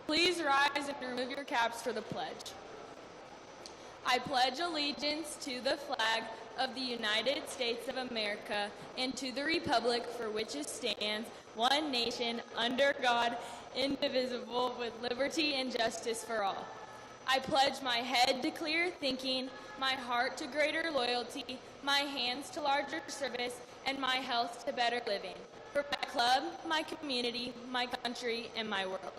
Please rise and remove your caps for the pledge. I pledge allegiance to the flag of the United States of America and to the republic for which it stands, one nation, under God, indivisible, with liberty and justice for all. I pledge my head to clear thinking, my heart to greater loyalty, my hands to larger service, and my health to better living. For my club, my community, my country, and my world.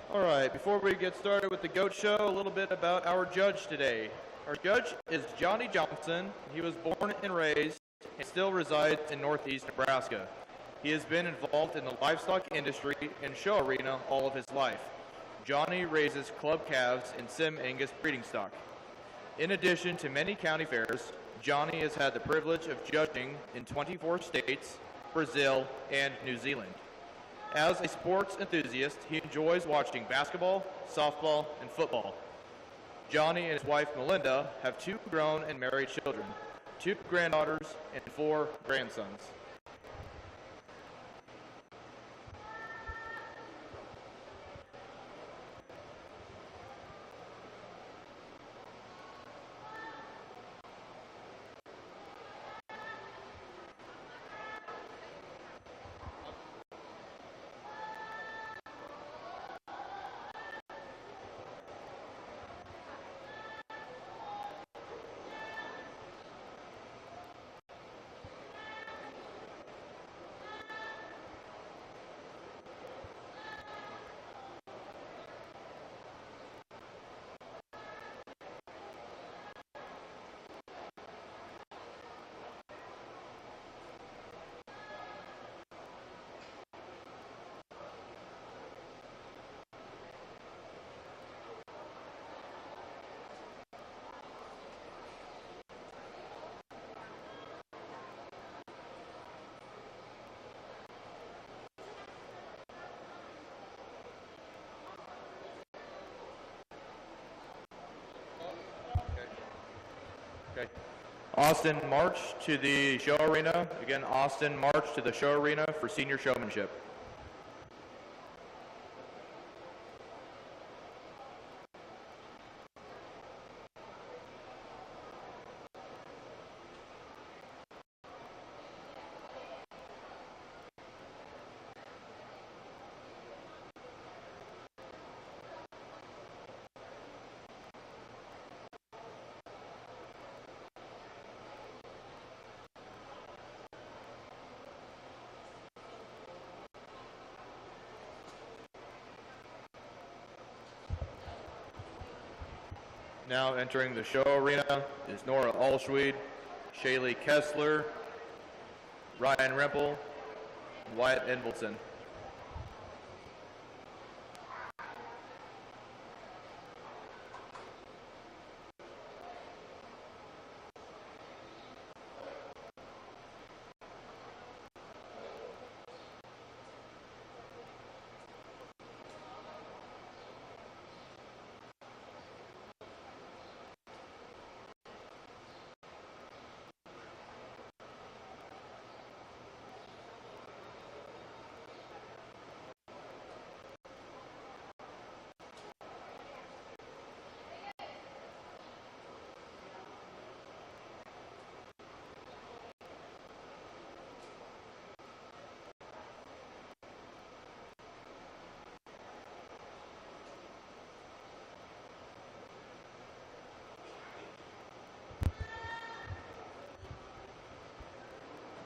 All right, before we get started with the GOAT show, a little bit about our judge today. Our judge is Johnny Johnson. He was born and raised and still resides in Northeast Nebraska. He has been involved in the livestock industry and show arena all of his life. Johnny raises club calves in Sim Angus breeding stock. In addition to many county fairs, Johnny has had the privilege of judging in 24 states, Brazil, and New Zealand. As a sports enthusiast, he enjoys watching basketball, softball, and football. Johnny and his wife Melinda have 2 grown and married children, 2 granddaughters, and 4 grandsons. Okay. Austin, march to the show arena. Again, Austin, march to the show arena for senior showmanship. Now entering the show arena is Nora Allschwede, Shaylee Kessler, Ryan Rempel, and Wyatt Envelson.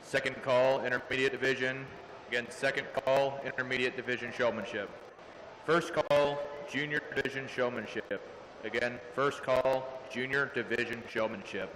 Second call, intermediate division. Again, second call, intermediate division showmanship. First call, junior division showmanship. Again, first call, junior division showmanship.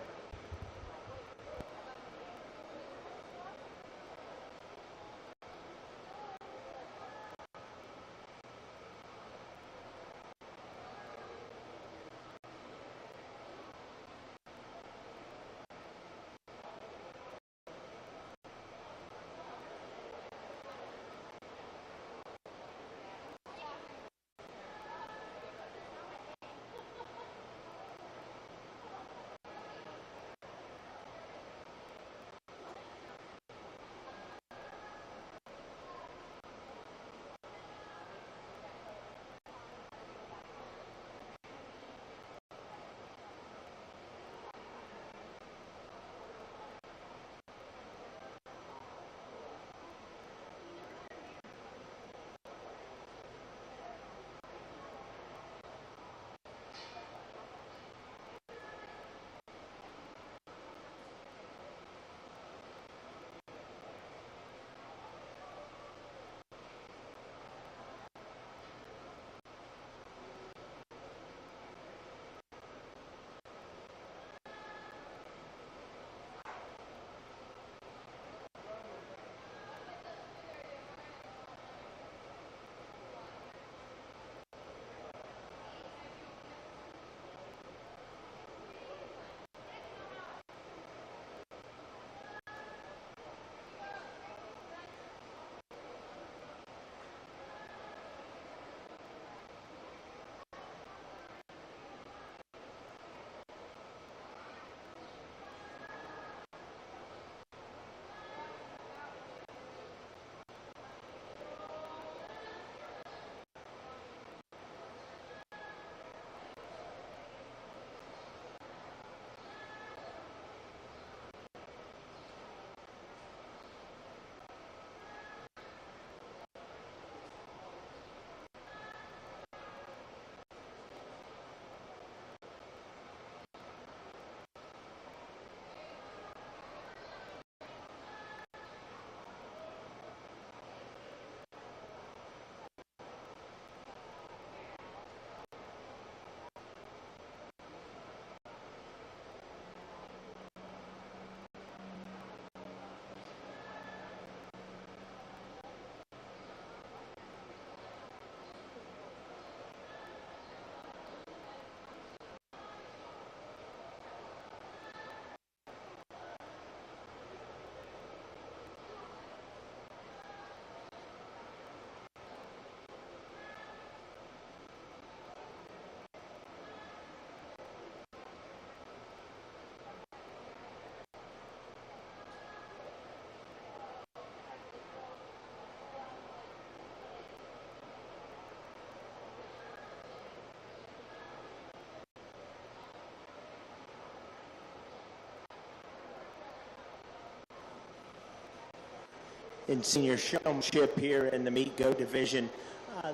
in senior showmanship here in the meet goat division.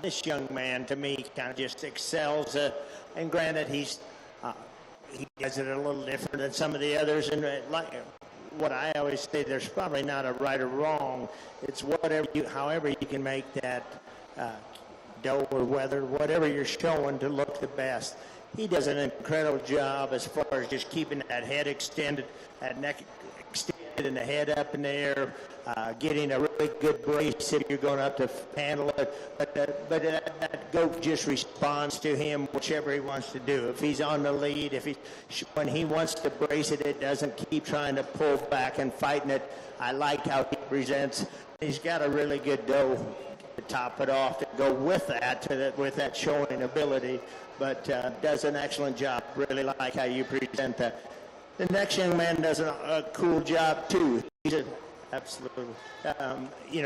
This young man, to me, kind of just excels. And granted, he does it a little different than some of the others. And like what I always say, there's probably not a right or wrong. It's however you can make that dough or whatever you're showing to look the best. He does an incredible job as far as just keeping that head extended, that neck extended, and the head up in the air, getting a really good brace if you're going up to handle it. But that goat just responds to him, whichever he wants to do. If he's on the lead, when he wants to brace it, it doesn't keep trying to pull back and fighting it. I like how he presents. He's got a really good dough to top it off, to go with that showing ability, but does an excellent job. Really like how you present that. The next young man does a cool job too. He's absolutely, he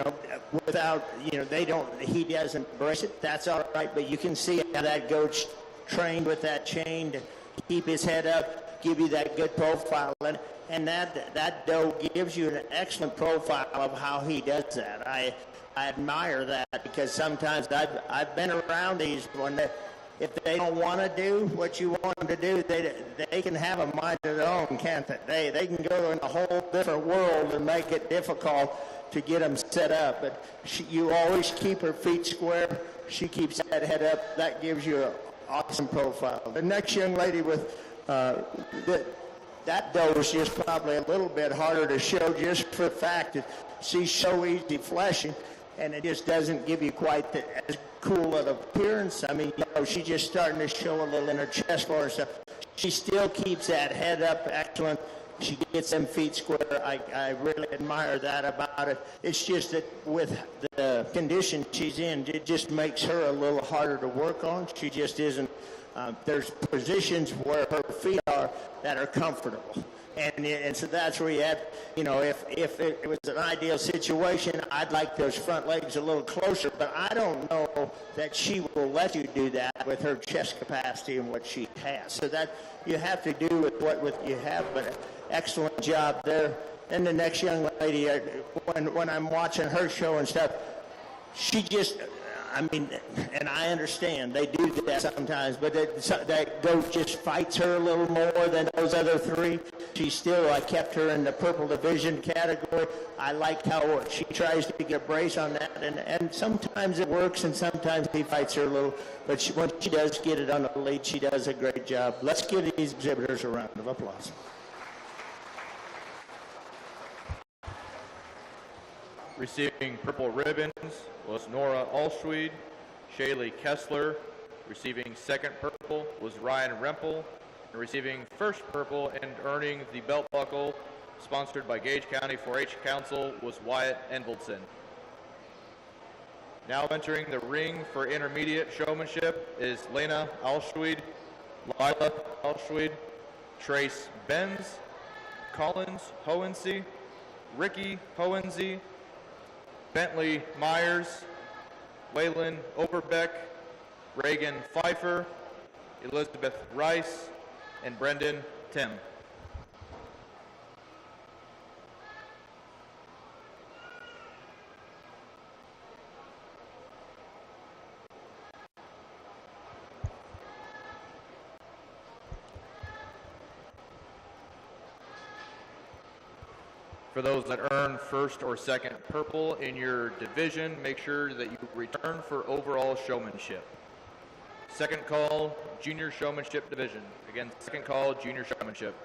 doesn't brace it. That's all right, but you can see how that goat's trained with that chain to keep his head up, give you that good profile, and that dough gives you an excellent profile of how he does that. I admire that, because sometimes I've been around these when if they don't want to do what you want them to do, they can have a mind of their own, can't they? They can go in a whole different world and make it difficult to get them set up. But you always keep her feet square. She keeps that head up. That gives you an awesome profile. The next young lady with that dough is just probably a little bit harder to show, just for the fact that she's so easy fleshing, and it just doesn't give you quite as cool an appearance. I mean, she's just starting to show a little in her chest floor and stuff. She still keeps that head up excellent. She gets them feet square. I really admire that about it. It's just that with the condition she's in, it just makes her a little harder to work on. She just isn't. There's positions where her feet are that are comfortable. And so that's where you have, if it was an ideal situation, I'd like those front legs a little closer, but I don't know that she will let you do that with her chest capacity and what she has. So that you have to do with what you have, but excellent job there. And the next young lady, when I'm watching her show and stuff, she just, and I understand they do that sometimes, but that goat just fights her a little more than those other three. I kept her in the purple division category. I like how she tries to get a brace on that, and sometimes it works, and sometimes he fights her a little. But when she does get it on the lead, she does a great job. Let's give these exhibitors a round of applause. Receiving purple ribbons was Nora Alschwede. Shaylee Kessler. Receiving second purple was Ryan Rempel. And receiving first purple and earning the belt buckle, sponsored by Gage County 4-H Council, was Wyatt Enveldson. Now entering the ring for intermediate showmanship is Lena Alschwede, Lila Alschwede, Trace Benz, Collins Hohensee, Ricky Hohensee, Bentley Myers, Waylon Overbeck, Reagan Pfeiffer, Elizabeth Rice, and Brendan Tim. For those that earn first or second purple in your division, make sure that you return for overall showmanship. Second call, junior showmanship division. Again, second call, junior showmanship.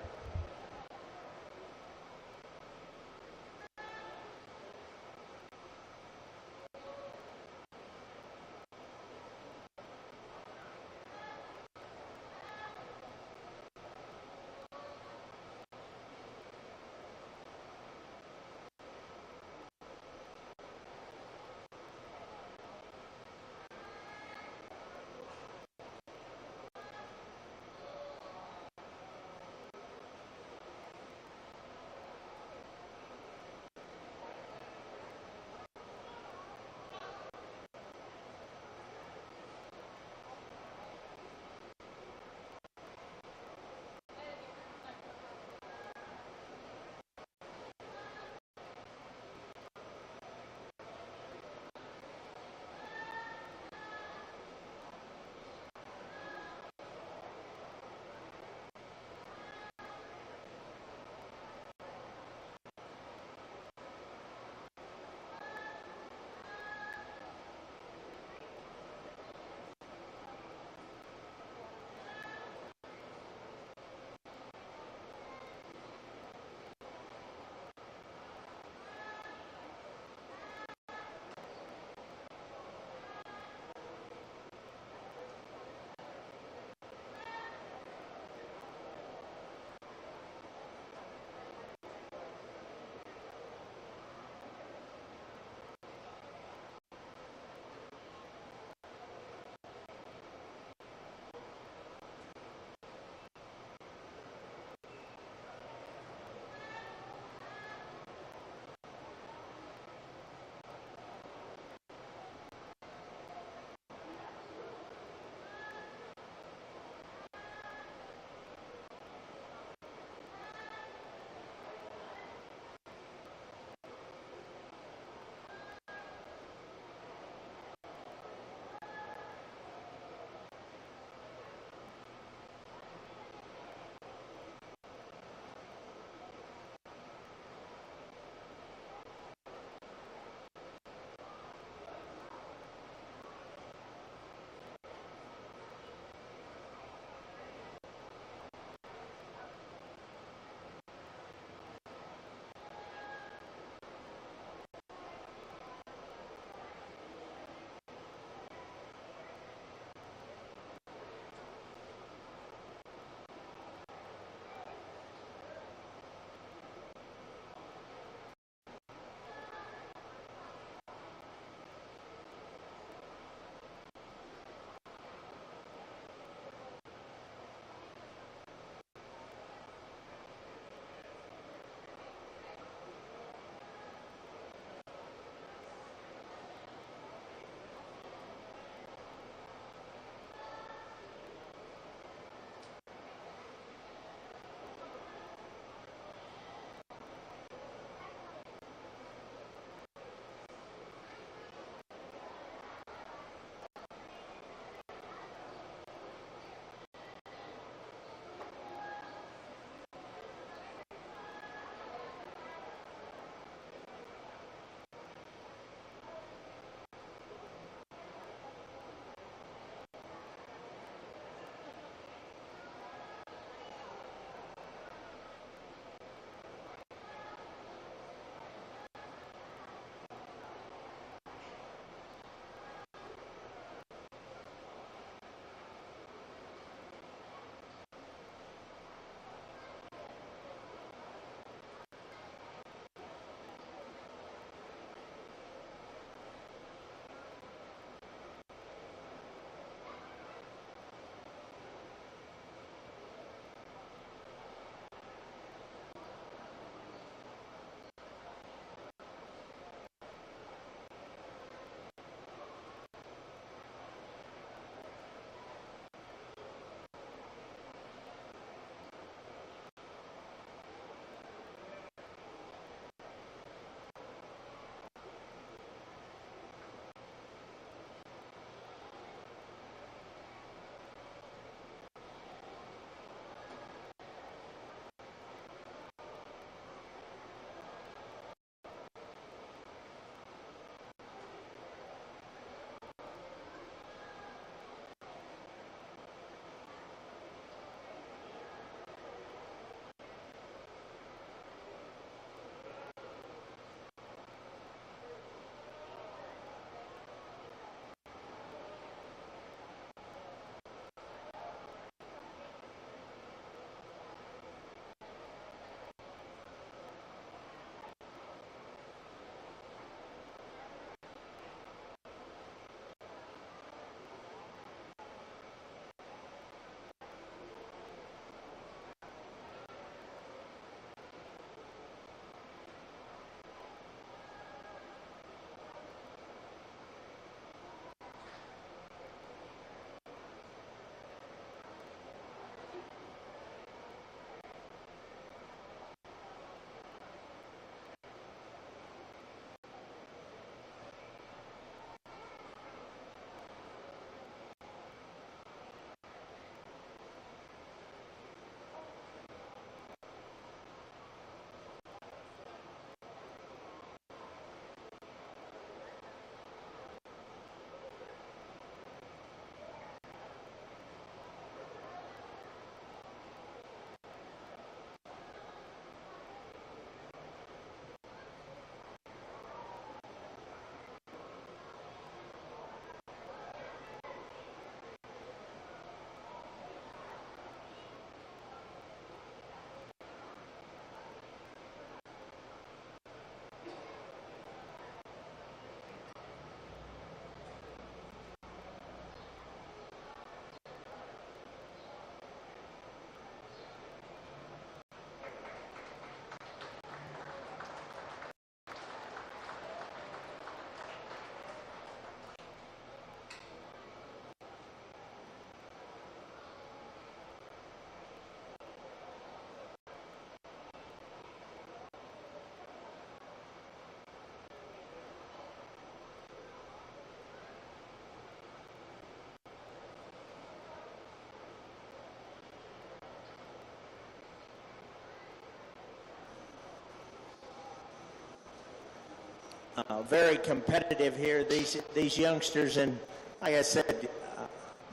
very competitive here, these youngsters. And like I said,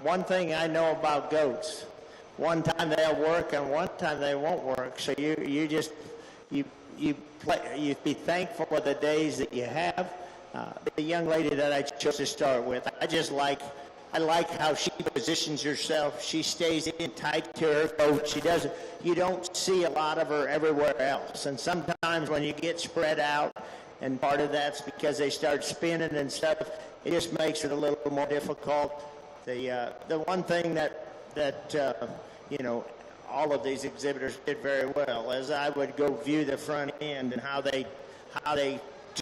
one thing I know about goats, one time they'll work and one time they won't work. So you be thankful for the days that you have. The young lady that I chose to start with, I like how she positions herself. She stays in tight to her goat. You don't see a lot of her everywhere else. And sometimes when you get spread out, and part of that's because they start spinning and stuff, it just makes it a little more difficult. The one thing that all of these exhibitors did very well, as I would go view the front end and how they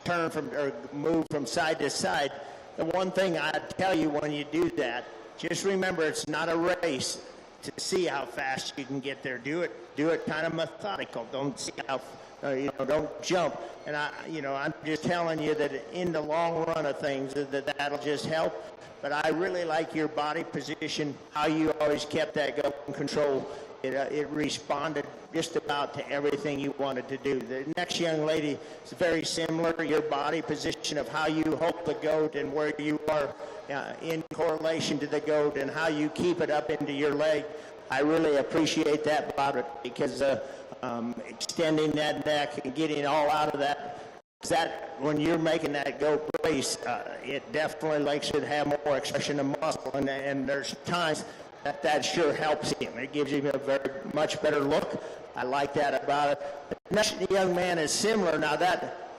turn from or move from side to side. The one thing I tell you when you do that, just remember it's not a race to see how fast you can get there. Do it kind of methodical. Don't see how don't jump. And I'm just telling you that in the long run of things that'll just help. But I really like your body position, how you always kept that goat in control. It responded just about to everything you wanted to do. The next young lady is very similar. Your body position of how you hold the goat and where you are in correlation to the goat and how you keep it up into your leg. I really appreciate that about it because extending that neck and getting all out of that, when you're making that goat race, it definitely likes to have more expression of muscle. And there's times that sure helps him. It gives him a very much better look. I like that about it. The next young man is similar. Now that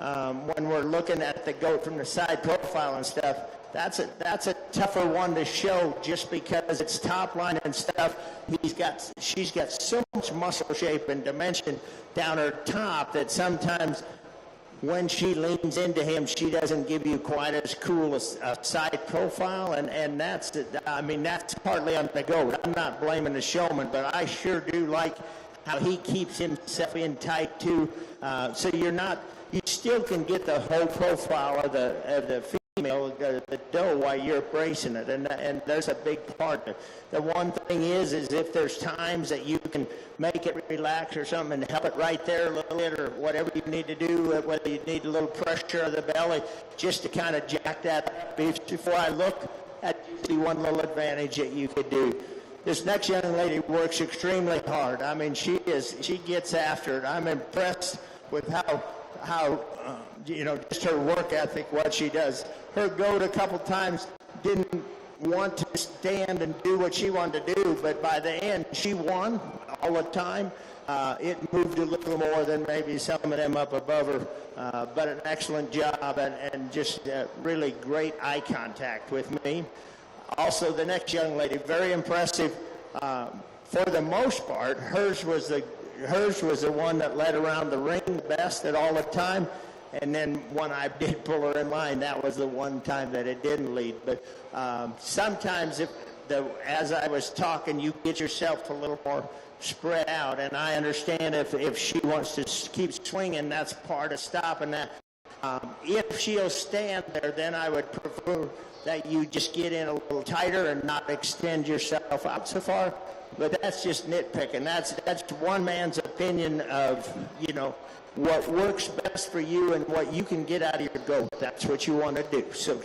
when we're looking at the goat from the side profile and stuff, that's a tougher one to show just because it's top line and stuff. She's got so much muscle shape and dimension down her top that sometimes when she leans into him, she doesn't give you quite as cool a side profile, and that's partly on the goat. I'm not blaming the showman, but I sure do like how he keeps himself in tight too. So you still can get the whole profile of the female, the doe, while you're bracing it, and there's a big part of it. The one thing is if there's times that you can make it relax or something and help it right there a little bit or whatever you need to do, whether you need a little pressure of the belly, just to kind of jack that up. Before I look, that'd be one little advantage that you could do. This next young lady works extremely hard. I mean, she gets after it. I'm impressed with how just her work ethic, what she does. Her goat a couple times didn't want to stand and do what she wanted to do, but by the end, she won all the time. It moved a little more than maybe some of them up above her, but an excellent job and just really great eye contact with me. Also, the next young lady, very impressive. For the most part, hers was the one that led around the ring best at all the time. And then when I did pull her in line, that was the one time that it didn't lead. But sometimes as I was talking, you get yourself a little more spread out. And I understand if she wants to keep swinging, that's part of stopping that. If she'll stand there, then I would prefer that you just get in a little tighter and not extend yourself out so far. But that's just nitpicking. That's one man's opinion of, what works best for you and what you can get out of your goat. That's what you want to do. So,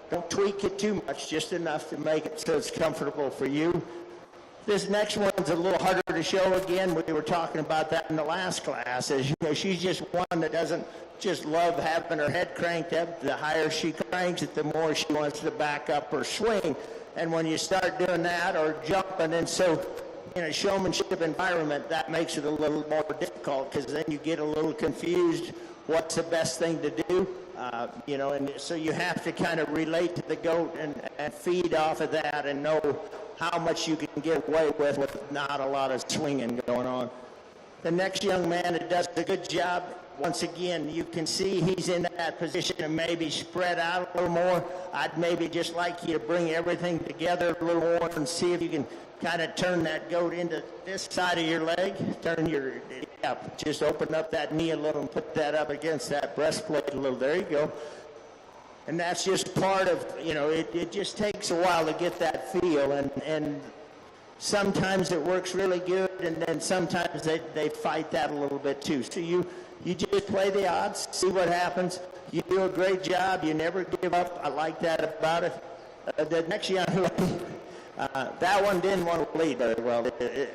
don't tweak it too much, just enough to make it so it's comfortable for you. This next one's a little harder to show again. We were talking about that in the last class. As she's just one that doesn't just love having her head cranked up. The higher she cranks it, the more she wants to back up or swing. And when you start doing that or jumping, and so in a showmanship environment, that makes it a little more difficult because then you get a little confused what's the best thing to do, and so you have to kind of relate to the goat and feed off of that and know how much you can get away with not a lot of swinging going on. The next young man that does a good job, once again, you can see he's in that position and maybe spread out a little more. I'd maybe just like you to bring everything together a little more and see if you can kind of turn that goat into this side of your leg. Just open up that knee a little and put that up against that breastplate a little. There you go. And that's just part of, it just takes a while to get that feel. And Sometimes it works really good, and then sometimes they fight that a little bit too. So you just play the odds, see what happens. You do a great job. You never give up. I like that about it. The next young lady, that one didn't want to lead very well,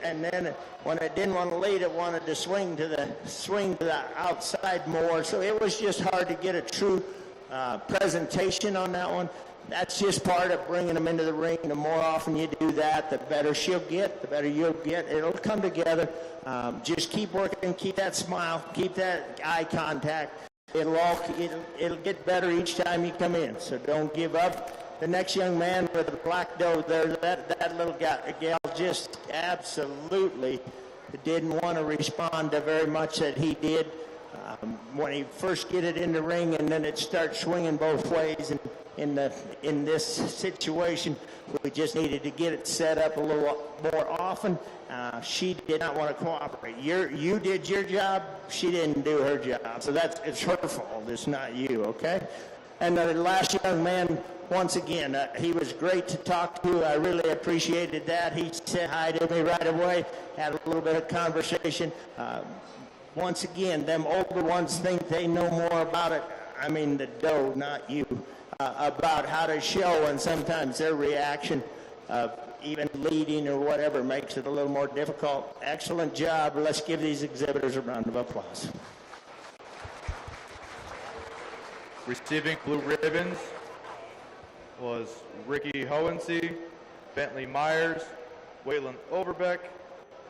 and then when it didn't want to lead, it wanted to swing to the outside more. So it was just hard to get a true presentation on that one. That's just part of bringing them into the ring. The more often you do that, the better she'll get, the better you'll get. It'll come together. Just keep working, keep that smile, keep that eye contact. It'll get better each time you come in. So don't give up. The next young man with the black doe there, that little gal just absolutely didn't want to respond to very much that he did. When he first get it in the ring, and then it starts swinging both ways. And in this situation, we just needed to get it set up a little more often. She did not want to cooperate. You did your job. She didn't do her job. So it's her fault. It's not you. Okay. And the last young man, once again, he was great to talk to. I really appreciated that. He said hi to me right away. Had a little bit of conversation. Once again, them older ones think they know more about it. I mean, the doe, not you, about how to show, and sometimes their reaction of even leading or whatever makes it a little more difficult. Excellent job. Let's give these exhibitors a round of applause. Receiving blue ribbons was Ricky Hohensee, Bentley Myers, Waylon Overbeck,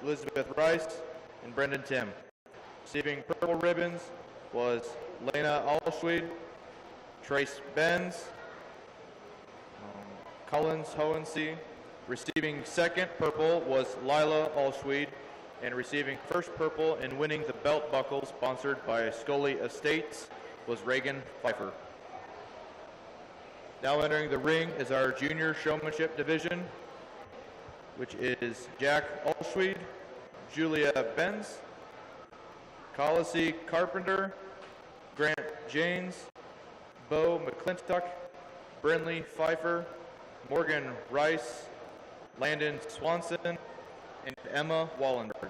Elizabeth Rice, and Brendan Tim. Receiving purple ribbons was Lena Allschwede, Trace Benz, Collins Hohensee. Receiving second purple was Lila Allschwede, and receiving first purple and winning the belt buckle sponsored by Scully Estates was Reagan Pfeiffer. Now entering the ring is our junior showmanship division, which is Jack Allschwede, Julia Benz, Colossie Carpenter, Grant Janes, Bo McClintock, Brinley Pfeiffer, Morgan Rice, Landon Swanson, and Emma Wallenberg.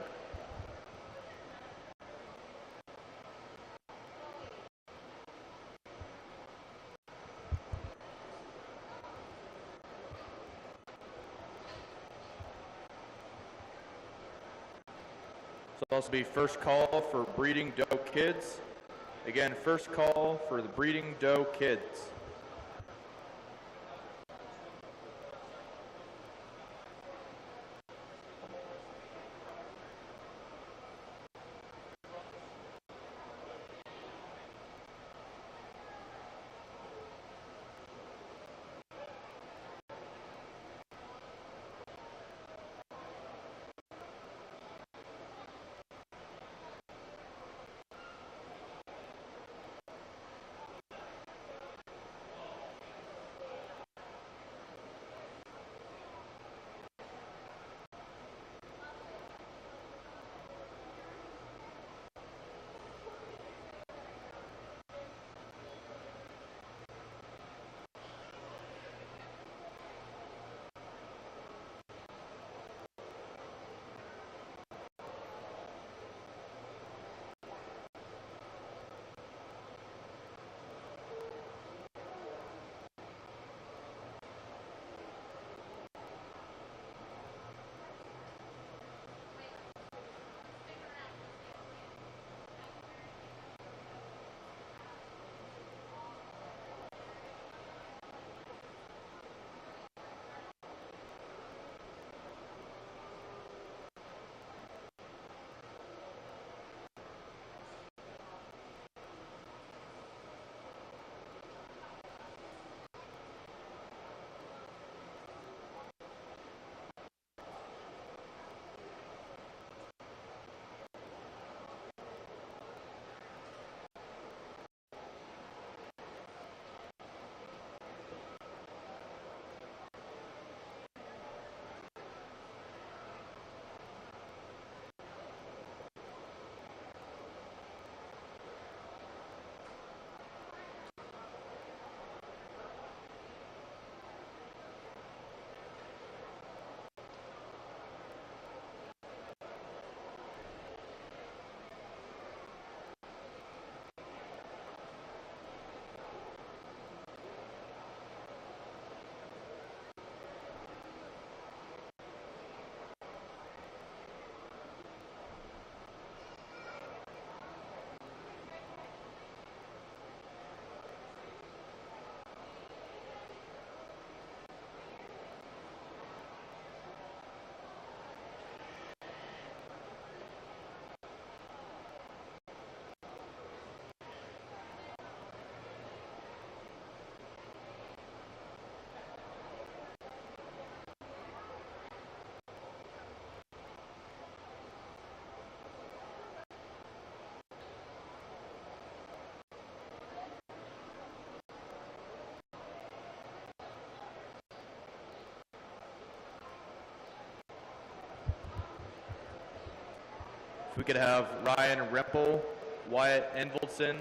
So this will be first call for breeding doe kids. Again, first call for the breeding doe kids. we could have Ryan Rempel, Wyatt Envoldson,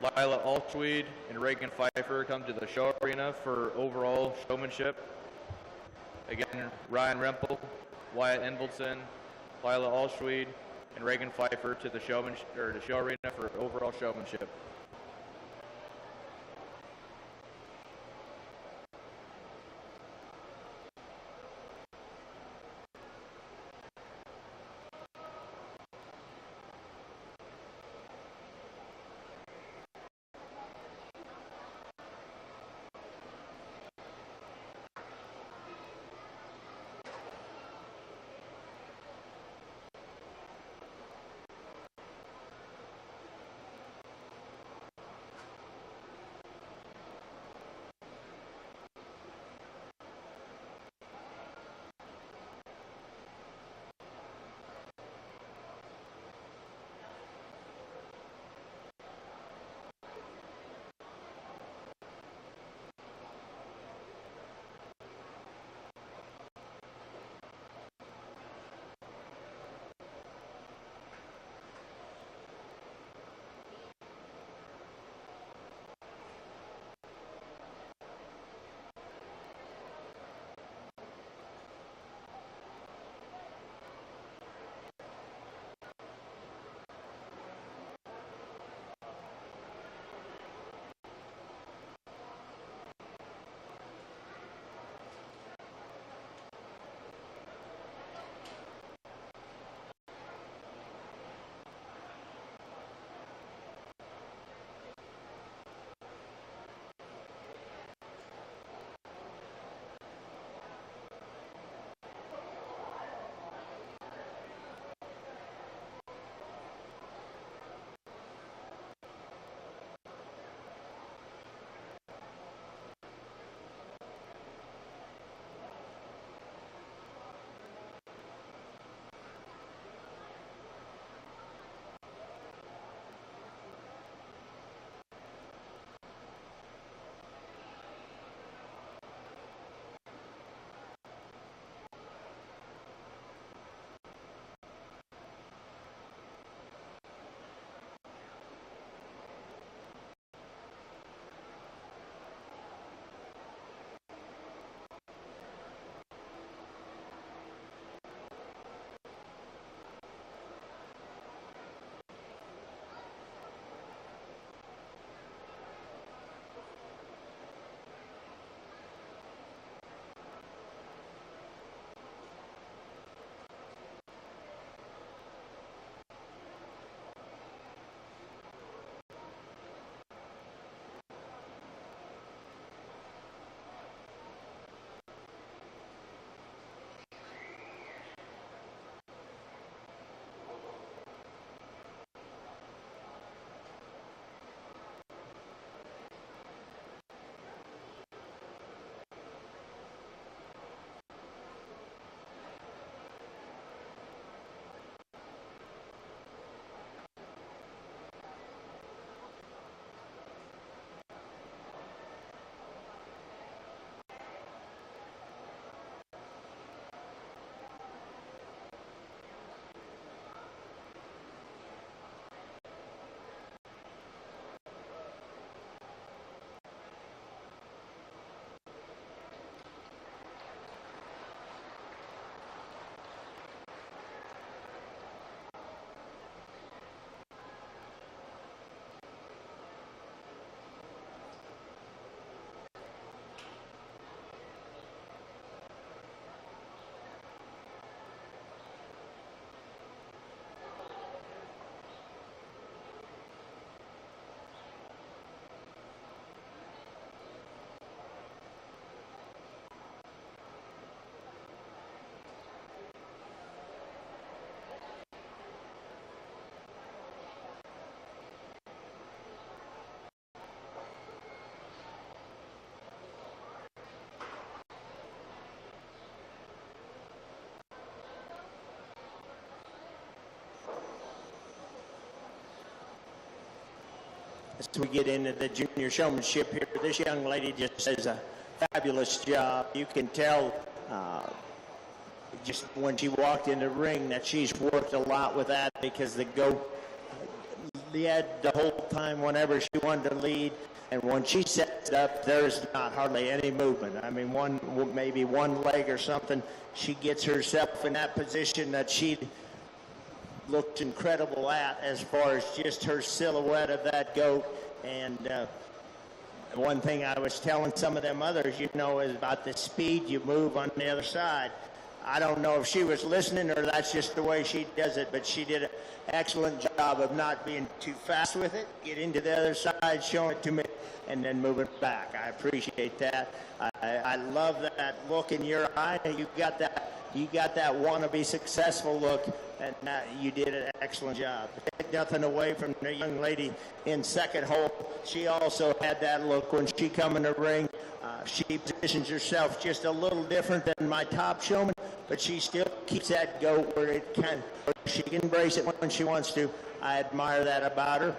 Lila Alschweed, and Reagan Pfeiffer come to the show arena for overall showmanship. Again, Ryan Rempel, Wyatt Envoldson, Lila Alschweed, and Reagan Pfeiffer to the show arena for overall showmanship. As we get into the junior showmanship here, this young lady just does a fabulous job. You can tell just when she walked in the ring, that she's worked a lot with that, because the goat, the whole time whenever she wanted to lead, and when she sets it up, there's not hardly any movement. I mean, maybe one leg or something, she gets herself in that position that she looked incredible at, as far as just her silhouette of that goat. And one thing I was telling some of them others, is about the speed you move on the other side. I don't know if she was listening or that's just the way she does it, but she did an excellent job of not being too fast with it, get into the other side, showing it to me, and then moving back. I appreciate that. I love that look in your eye. You got that want to be successful look, and you did an excellent job. Take nothing away from the young lady in second hole. She also had that look when she come in the ring. She positions herself just a little different than my top showman, but she still keeps that goat where she can embrace it when she wants to. I admire that about her.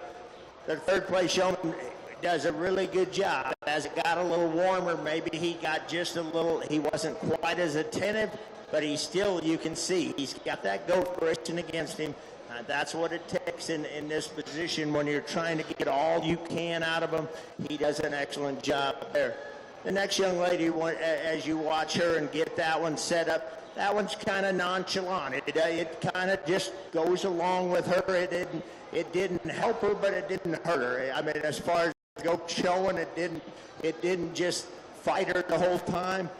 The third place showman does a really good job. As it got a little warmer, maybe he got just a little, he wasn't quite as attentive, but he still, you can see, he's got that goat bracing against him. That's what it takes in this position when you're trying to get all you can out of him. He does an excellent job there. The next young lady, as you watch her and get that one set up, that one's kind of nonchalant. It kind of just goes along with her. It didn't help her, but it didn't hurt her. I mean, as far as goat showing, it didn't just fight her the whole time.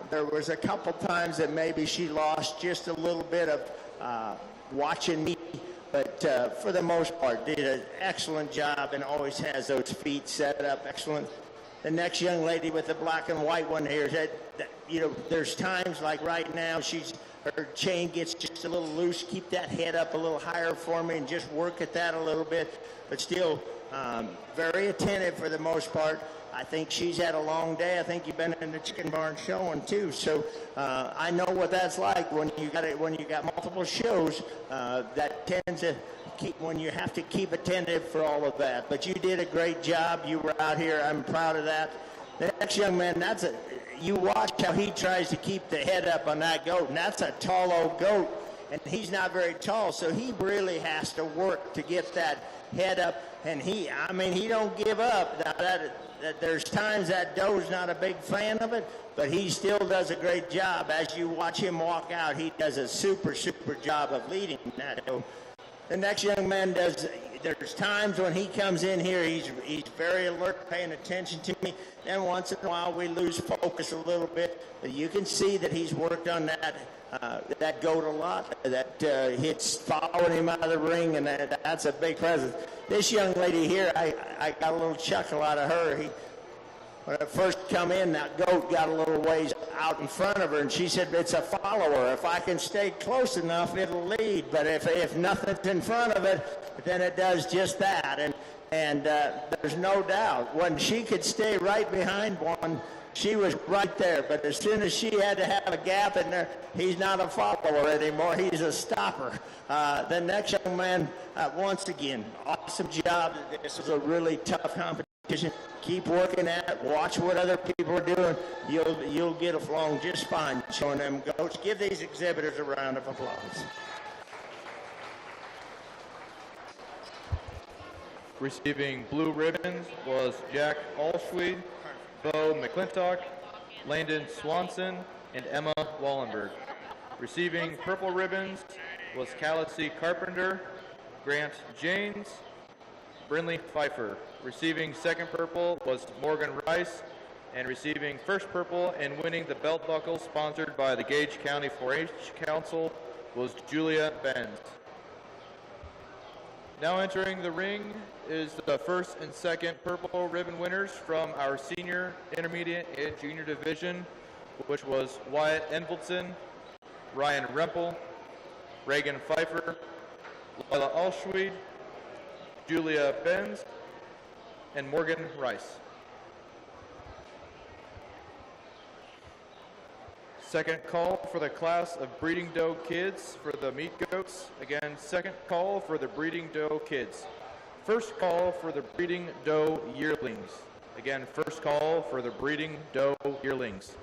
There was a couple times that maybe she lost just a little bit of watching me, but for the most part, did an excellent job and always has those feet set up excellent. The next young lady with the black and white one here, there's times like right now, her chain gets just a little loose. Keep that head up a little higher for me and just work at that a little bit, but still very attentive for the most part. I think she's had a long day. I think you've been in the chicken barn showing too, so I know what that's like when you got multiple shows. That tends to when you have to keep attentive for all of that. But you did a great job. You were out here. I'm proud of that. The next young man, you watch how he tries to keep the head up on that goat, and that's a tall old goat, and he's not very tall, so he really has to work to get that head up, and he don't give up. Now, there's times that doe's not a big fan of it, but he still does a great job. As you watch him walk out, he does a super, super job of leading that doe. The next young man there's times when he comes in here, he's very alert, paying attention to me. Then once in a while we lose focus a little bit, but you can see that he's worked on that goat a lot. That hits following him out of the ring, and that's a big presence. This young lady here, I got a little chuckle out of her. When I first come in, that goat got a little ways out in front of her, and she said, it's a follower. If I can stay close enough, it'll lead. But if nothing's in front of it, then it does just that. And there's no doubt, when she could stay right behind one, she was right there. But as soon as she had to have a gap in there, he's not a follower anymore. He's a stopper. The next young man, once again, awesome job. This was a really tough competition. Keep working at it. Watch what other people are doing. You'll get along just fine showing them goats. Give these exhibitors a round of applause. Receiving blue ribbons was Jack Allschwede, Bo McClintock, Landon Swanson, and Emma Wallenberg. Receiving purple ribbons was Callissy Carpenter, Grant Janes, Brinley Pfeiffer. Receiving second purple was Morgan Rice, and receiving first purple and winning the belt buckle sponsored by the Gage County 4-H Council was Julia Benz. Now entering the ring is the first and second purple ribbon winners from our senior, intermediate, and junior division, which was Wyatt Enveldson, Ryan Rempel, Reagan Pfeiffer, Lila Allschwede, Julia Benz, and Morgan Rice. Second call for the class of breeding doe kids for the meat goats. Again, second call for the breeding doe kids. First call for the breeding doe yearlings. Again, first call for the breeding doe yearlings.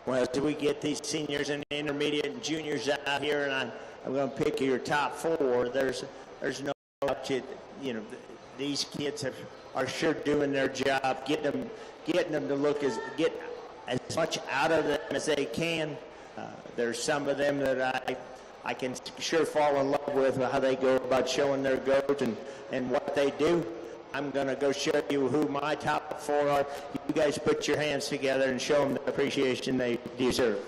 Well, as we get these seniors and intermediate and juniors out here, and I'm going to pick your top four, there's no doubt these kids are sure doing their job, getting them to get as much out of them as they can. There's some of them that I can sure fall in love with how they go about showing their goat and what they do. I'm going to go show you who my top four are. You guys put your hands together and show them the appreciation they deserve.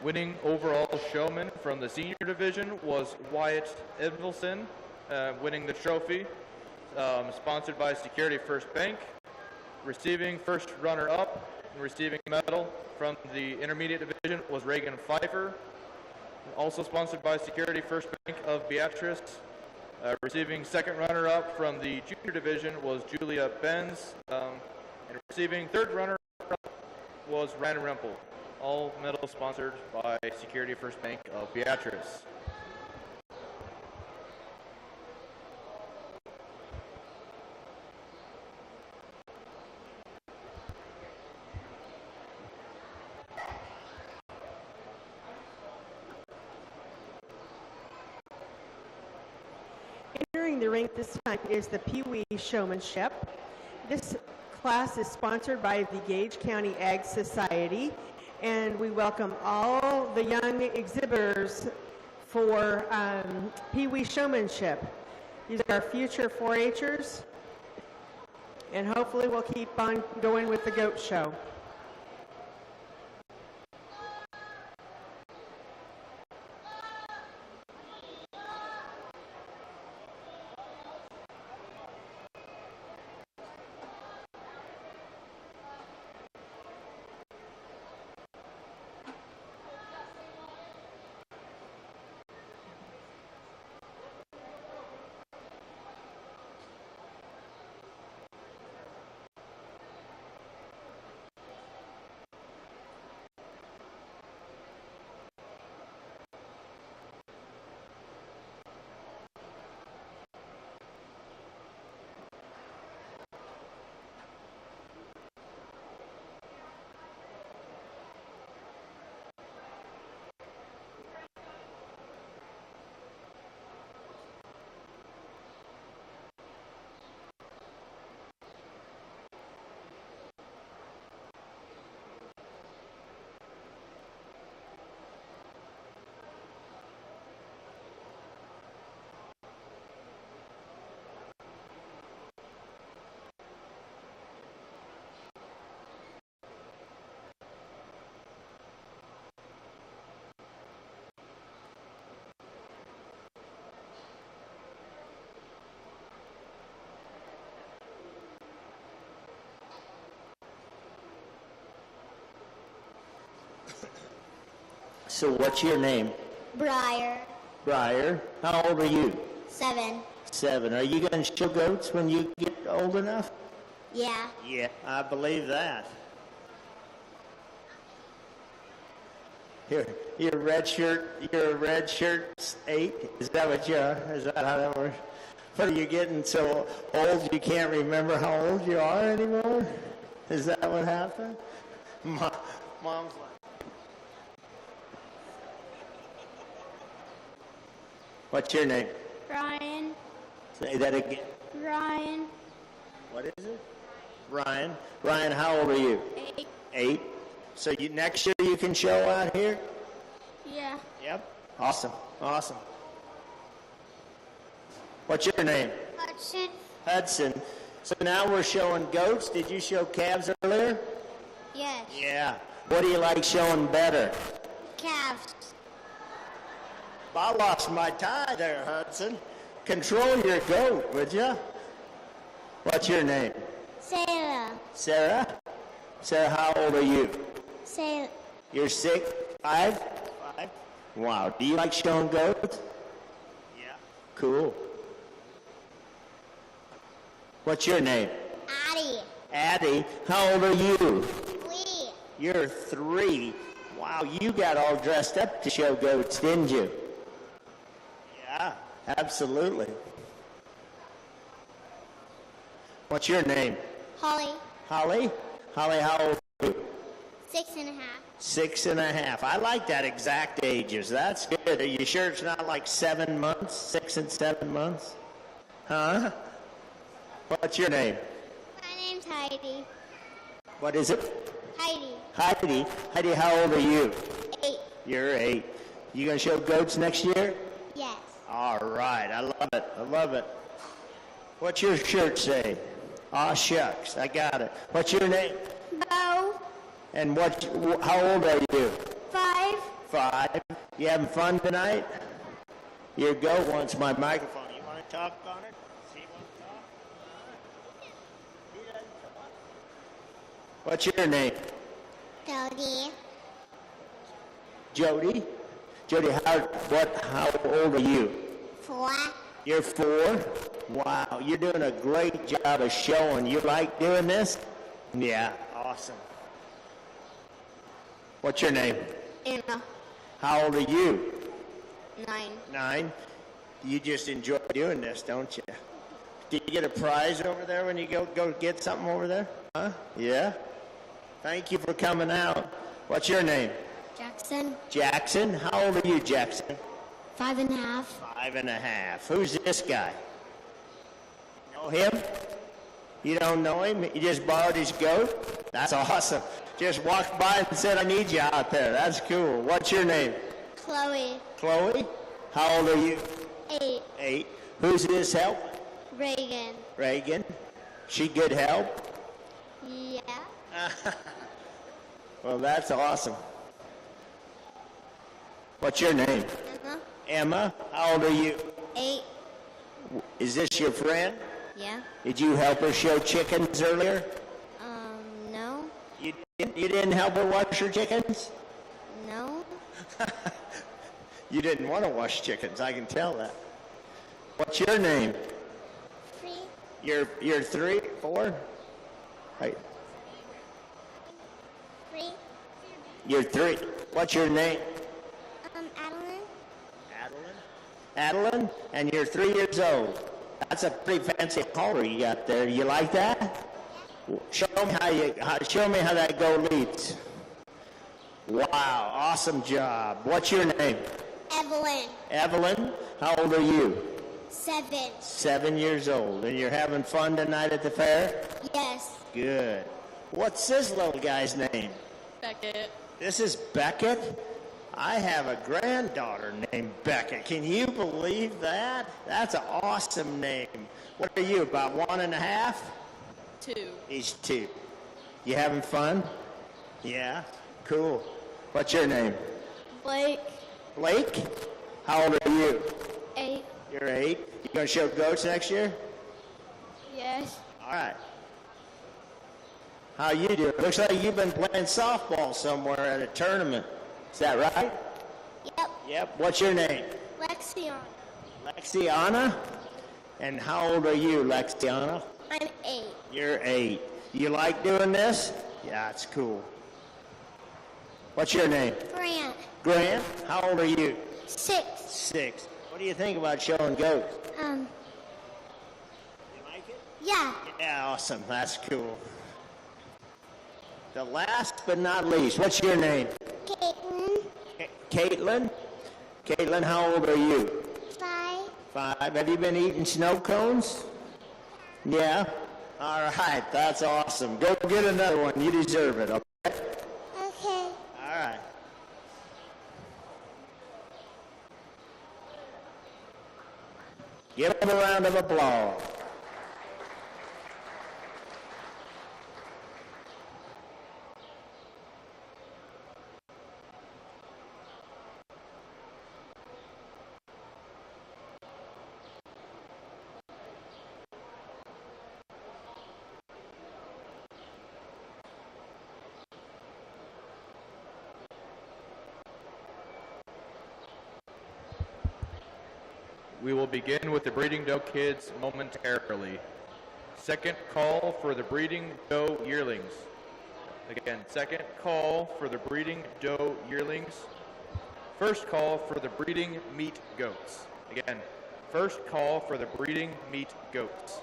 Winning overall showman from the senior division was Wyatt Evelson, winning the trophy, sponsored by Security First Bank. Receiving first runner-up and receiving medal from the intermediate division was Reagan Pfeiffer, also sponsored by Security First Bank of Beatrice. Receiving second runner-up from the junior division was Julia Benz, and receiving third runner-up was Ryan Rempel. All medals sponsored by Security First Bank of Beatrice. Entering the rink this time is the Pee Wee Showmanship. This class is sponsored by the Gage County Ag Society, and we welcome all the young exhibitors for Pee Wee Showmanship. These are our future 4-H'ers, and hopefully we'll keep on going with the goat show. So what's your name? Briar. Briar. How old are you? 7. 7. Are you going to show goats when you get old enough? Yeah. Yeah, I believe that. You're a red shirt 8? Is that what you are? Is that how that works? What, are you getting so old you can't remember how old you are anymore? Is that what happened? Mom's like, what's your name? Ryan. Say that again. Ryan. What is it? Ryan. Ryan, how old are you? 8. 8. So next year you can show out here? Yeah. Yep. Awesome. Awesome. What's your name? Hudson. Hudson. So now we're showing goats. Did you show calves earlier? Yes. Yeah. What do you like showing better? Calves. I lost my tie there, Hudson. Control your goat, would you? What's your name? Sarah. Sarah? Sarah, how old are you? Sarah. You're 6? 5? 5. Wow. Do you like showing goats? Yeah. Cool. What's your name? Addie. Addie. How old are you? 3. You're 3. Wow, you got all dressed up to show goats, didn't you? Yeah, absolutely. What's your name? Holly. Holly? Holly, how old are you? 6.5. 6.5. I like that exact ages. That's good. Are you sure it's not like 7 months? 6 and 7 months? Huh? What's your name? My name's Heidi. What is it? Heidi. Heidi. Heidi, how old are you? 8. You're 8. You gonna show goats next year? Yes. All right. I love it. I love it. What's your shirt say? Aw, shucks. I got it. What's your name? Bo. And how old are you? 5. 5. You having fun tonight? Your goat wants my microphone. You want to talk on it? See what talk? He doesn't talk. What's your name? Cody. Jody. Jody, how old are you? 4. You're 4? Wow, you're doing a great job of showing. You like doing this? Yeah, awesome. What's your name? Anna. How old are you? 9. 9? You just enjoy doing this, don't you? Did you get a prize over there when you go get something over there? Huh? Yeah? Thank you for coming out. What's your name? Jackson. Jackson? How old are you, Jackson? 5.5. 5.5. Who's this guy? Know him? You don't know him? You just borrowed his goat? That's awesome. Just walked by and said, I need you out there. That's cool. What's your name? Chloe. Chloe? How old are you? 8. 8. Who's this help? Reagan. Reagan. She good help? Yeah. Well, that's awesome. What's your name? Emma. Emma. How old are you? 8. Is this your friend? Yeah. Did you help her show chickens earlier? No. You didn't help her wash her chickens? No. You didn't want to wash chickens, I can tell that. What's your name? 3. You're 3, 4? Hey, 3. you're 3. What's your name? Adeline. Adeline? Adeline? And you're 3 years old. That's a pretty fancy collar you got there. You like that? Show me how that goat leaps. Wow, awesome job. What's your name? Evelyn. Evelyn? How old are you? 7. 7 years old. And you're having fun tonight at the fair? Yes. Good. What's this little guy's name? Beckett. This is Beckett? I have a granddaughter named Beckett. Can you believe that? That's an awesome name. What are you, about 1.5? 2. He's 2. You having fun? Yeah? Cool. What's your name? Blake. Blake? How old are you? 8. You're 8. You gonna show goats next year? Yes. All right. How you doing? Looks like you've been playing softball somewhere at a tournament. Is that right? Yep. Yep. What's your name? Lexion. Lexiana? And how old are you, Lexiana? I'm 8. You're 8. You like doing this? Yeah, it's cool. What's your name? Grant. Grant? How old are you? 6. 6. What do you think about showing goats? You like it? Yeah. Yeah, awesome. That's cool. The last but not least, what's your name? Caitlin. Caitlin? Caitlin, how old are you? 5. 5. Have you been eating snow cones? Yeah? All right, that's awesome. Go get another one. You deserve it, okay? Okay. All right. Give them a round of applause. We will begin with the breeding doe kids momentarily. Second call for the breeding doe yearlings. Again, second call for the breeding doe yearlings. First call for the breeding meat goats. Again, first call for the breeding meat goats.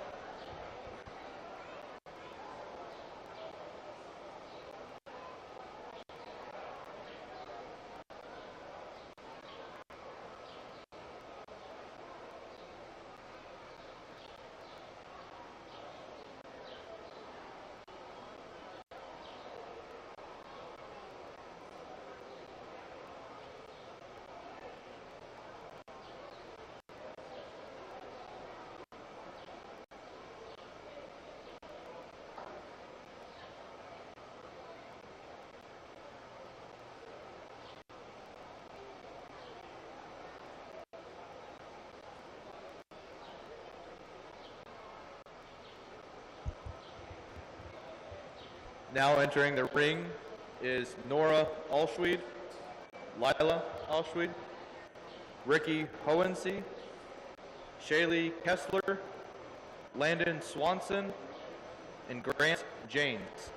Now entering the ring is Nora Alschwede, Lila Alschwede, Ricky Hohensee, Shaylee Kessler, Landon Swanson, and Grant James.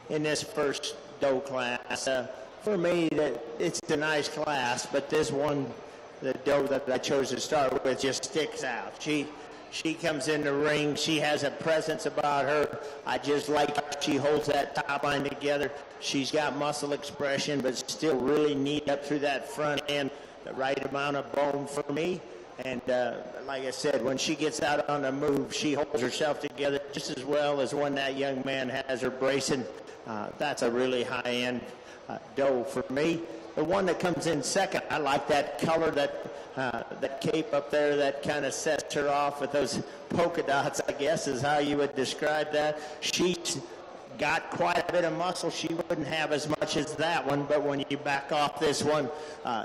in this first doe class. For me, it's a nice class, but this one, the doe that I chose to start with, just sticks out. She comes in the ring. She has a presence about her. I just like how she holds that top line together. She's got muscle expression, but still really neat up through that front end. The right amount of bone for me. And like I said, when she gets out on the move, she holds herself together just as well as when that young man has her bracing. That's a really high-end doe for me. The one that comes in second, I like that color, that cape up there that kind of sets her off with those polka dots, I guess is how you would describe that. She's got quite a bit of muscle. She wouldn't have as much as that one, but when you back off this one,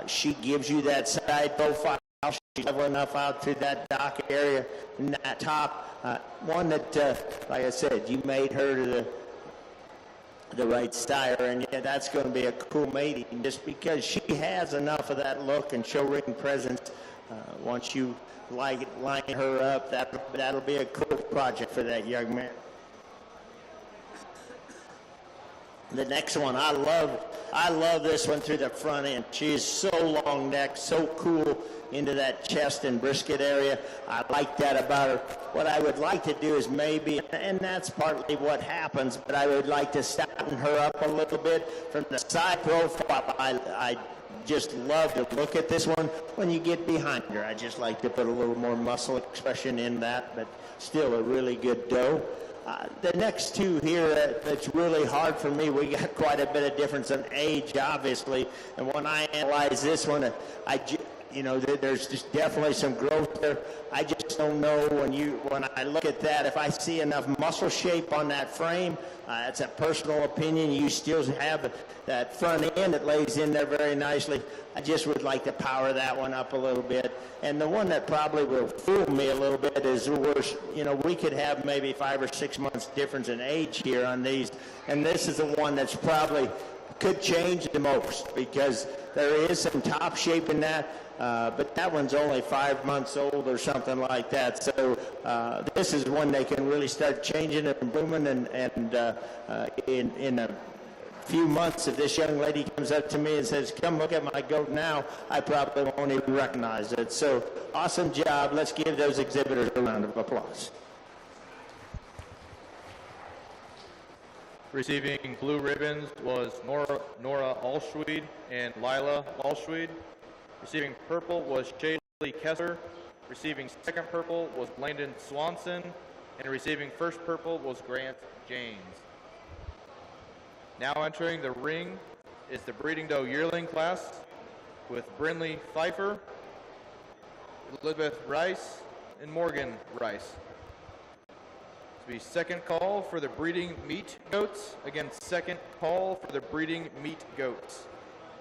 she gives you that side profile. She's level enough out through that dock area and that top. One that, like I said, you made her to the right style, and yeah, that's going to be a cool mating just because she has enough of that look and show ring presence. Once you line her up, that'll be a cool project for that young man. The next one, I love this one through the front end. She is so long neck, so cool into that chest and brisket area. I like that about her. What I would like to do is maybe, and that's partly what happens, but I would like to stouten her up a little bit from the side profile. I just love to look at this one when you get behind her. I just like to put a little more muscle expression in that, but still a really good doe. The next two here, that's really hard for me. We got quite a bit of difference in age, obviously. And when I analyze this one, there's just definitely some growth there. I just don't know when I look at that, if I see enough muscle shape on that frame. It's a personal opinion. You still have that front end that lays in there very nicely. I just would like to power that one up a little bit. And the one that probably will fool me a little bit is we could have maybe 5 or 6 months difference in age here on these. And this is the one that's probably could change the most because there is some top shape in that. But that one's only 5 months old or something like that. So this is one they can really start changing and blooming. And in a few months, if this young lady comes up to me and says, "Come look at my goat now," I probably won't even recognize it. So awesome job. Let's give those exhibitors a round of applause. Receiving blue ribbons was Nora Alschwede and Lila Alschwede. Receiving purple was Shaylee Kessler. Receiving second purple was Landon Swanson. And receiving first purple was Grant James. Now entering the ring is the breeding doe yearling class with Brinley Pfeiffer, Elizabeth Rice, and Morgan Rice. This will be second call for the breeding meat goats. Again, second call for the breeding meat goats.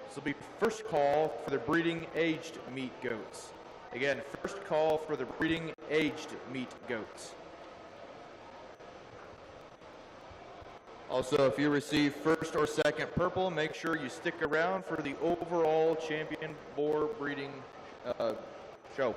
This will be first call for the breeding aged meat goats. Again, first call for the breeding aged meat goats. Also, if you receive first or second purple, make sure you stick around for the overall champion boar breeding show.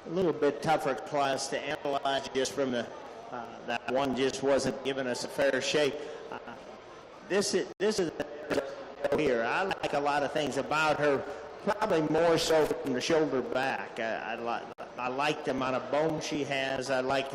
a little bit tougher class to analyze just from that one just wasn't giving us a fair shake. This is here. I like a lot of things about her, probably more so from the shoulder back. I like the amount of bone she has. I like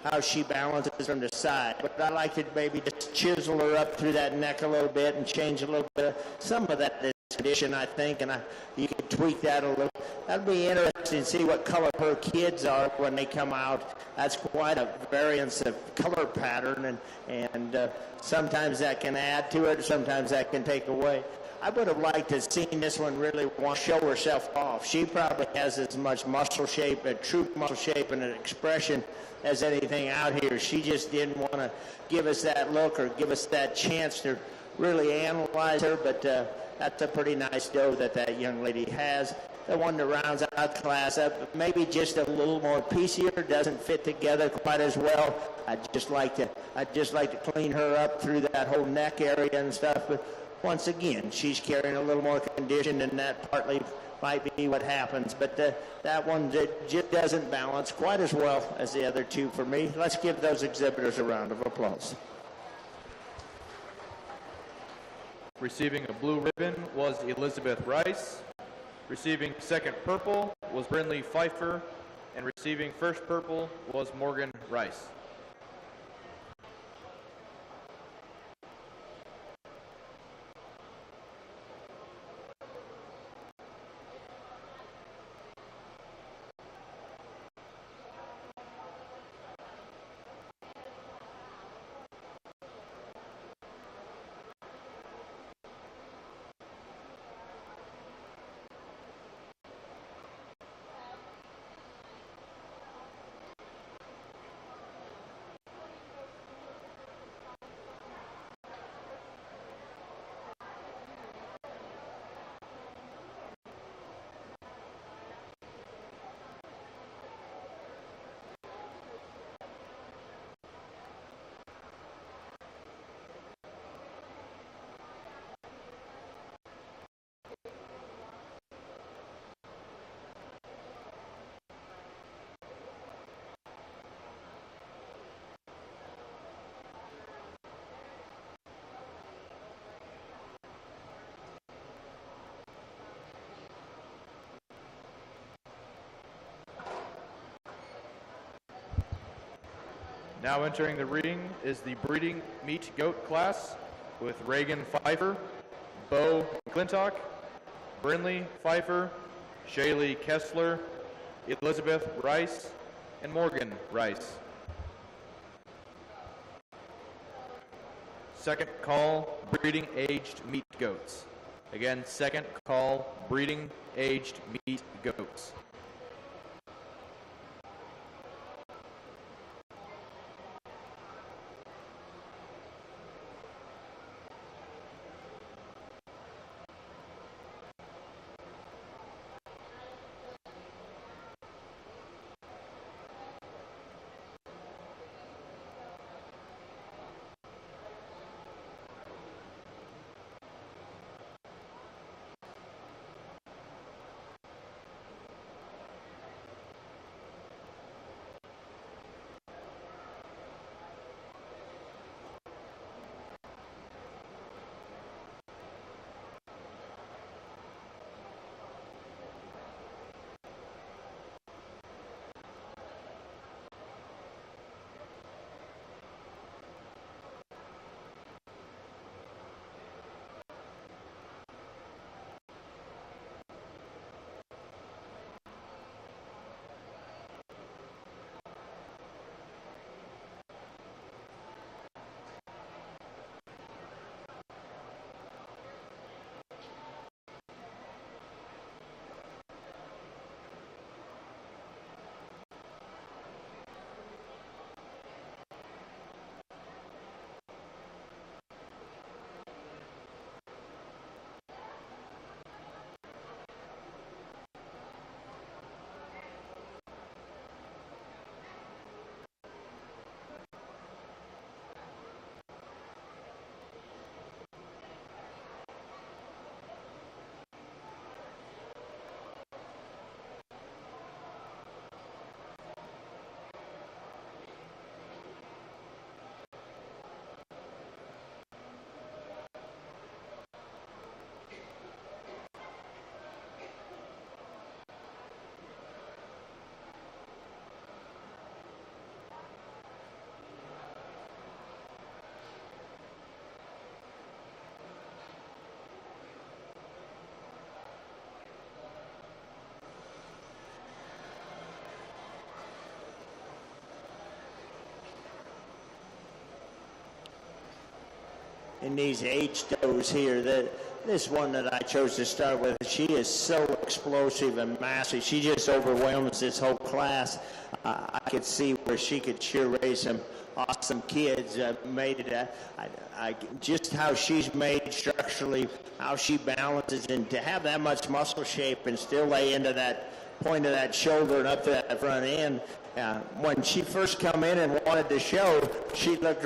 how she balances from the side. But I like to maybe just chisel her up through that neck a little bit and change a little bit. Some of that is condition, I think, and you can tweak that a little. That'll be interesting to see what color her kids are when they come out. That's quite a variance of color pattern, and sometimes that can add to it, sometimes that can take away. I would have liked to have seen this one really want to show herself off. She probably has as much muscle shape, a true muscle shape and an expression as anything out here. She just didn't want to give us that look or give us that chance to really analyze her, but that's a pretty nice doe that young lady has. The one that rounds out the class up, maybe just a little more piecier, doesn't fit together quite as well. I'd just like to clean her up through that whole neck area and stuff, but once again, she's carrying a little more condition, and that partly might be what happens. But that one just doesn't balance quite as well as the other two for me. Let's give those exhibitors a round of applause. Receiving a blue ribbon was Elizabeth Rice. Receiving second purple was Brinley Pfeiffer. And receiving first purple was Morgan Rice. Now entering the ring is the breeding meat goat class with Reagan Pfeiffer, Bo McClintock, Brinley Pfeiffer, Shaylee Kessler, Elizabeth Rice, and Morgan Rice. Second call, breeding aged meat goats. Again, second call, breeding aged meat goats. in these age does here. This one that I chose to start with, she is so explosive and massive. She just overwhelms this whole class. I could see where she could sure raise some awesome kids. Just how she's made structurally, how she balances, and to have that much muscle shape and still lay into that point of that shoulder and up to that front end. When she first come in and wanted to show, she looked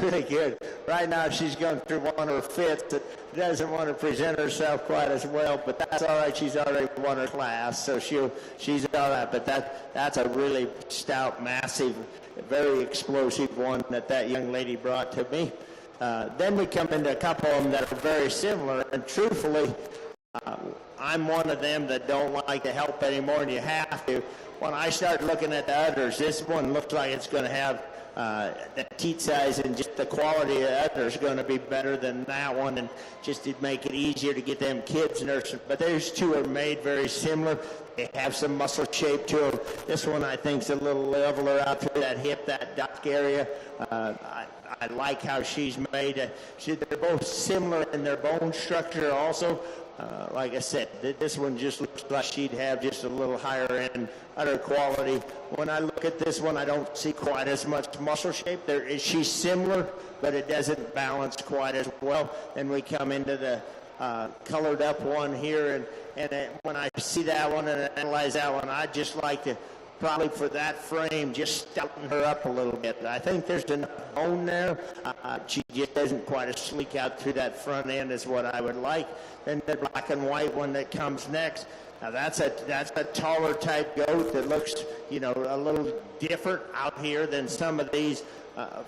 really good. Right now she's going through one of her fits that doesn't want to present herself quite as well, but that's all right. She's already won her class, so she's all right. But that's a really stout, massive, very explosive one that young lady brought to me. Then we come into a couple of them that are very similar, and truthfully, I'm one of them that don't like to help anymore, and you have to. When I start looking at the others, this one looks like it's going to have the teat size, and just the quality of the other is going to be better than that one, and just to make it easier to get them kids nursing. But those two are made very similar. They have some muscle shape to them. This one I think is a little leveler out through that hip, that duck area. I like how she's made. They're both similar in their bone structure also. Like I said, this one just looks like she'd have just a little higher end, utter quality. When I look at this one, I don't see quite as much muscle shape. She's similar, but it doesn't balance quite as well. Then we come into the colored up one here, and when I see that one and analyze that one, I just like to probably for that frame just stouten her up a little bit. I think there's enough bone there. She just isn't quite as sleek out through that front end as what I would like. Then the black and white one that comes next. Now that's a taller type goat that looks, a little different out here than some of these.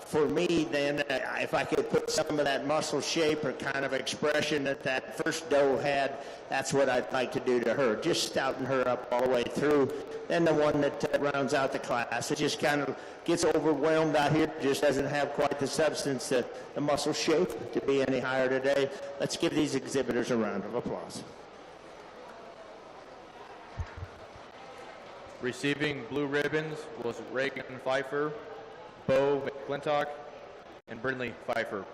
For me, then, if I could put some of that muscle shape or kind of expression that first doe had, that's what I'd like to do to her. Just stouten her up all the way through. Then the one that rounds out the class, it just kind of gets overwhelmed out here, just doesn't have quite the substance, the muscle shape to be any higher today. Let's give these exhibitors a round of applause. Receiving blue ribbons was Reagan Pfeiffer, Bo McClintock, and Brindley Pfeiffer.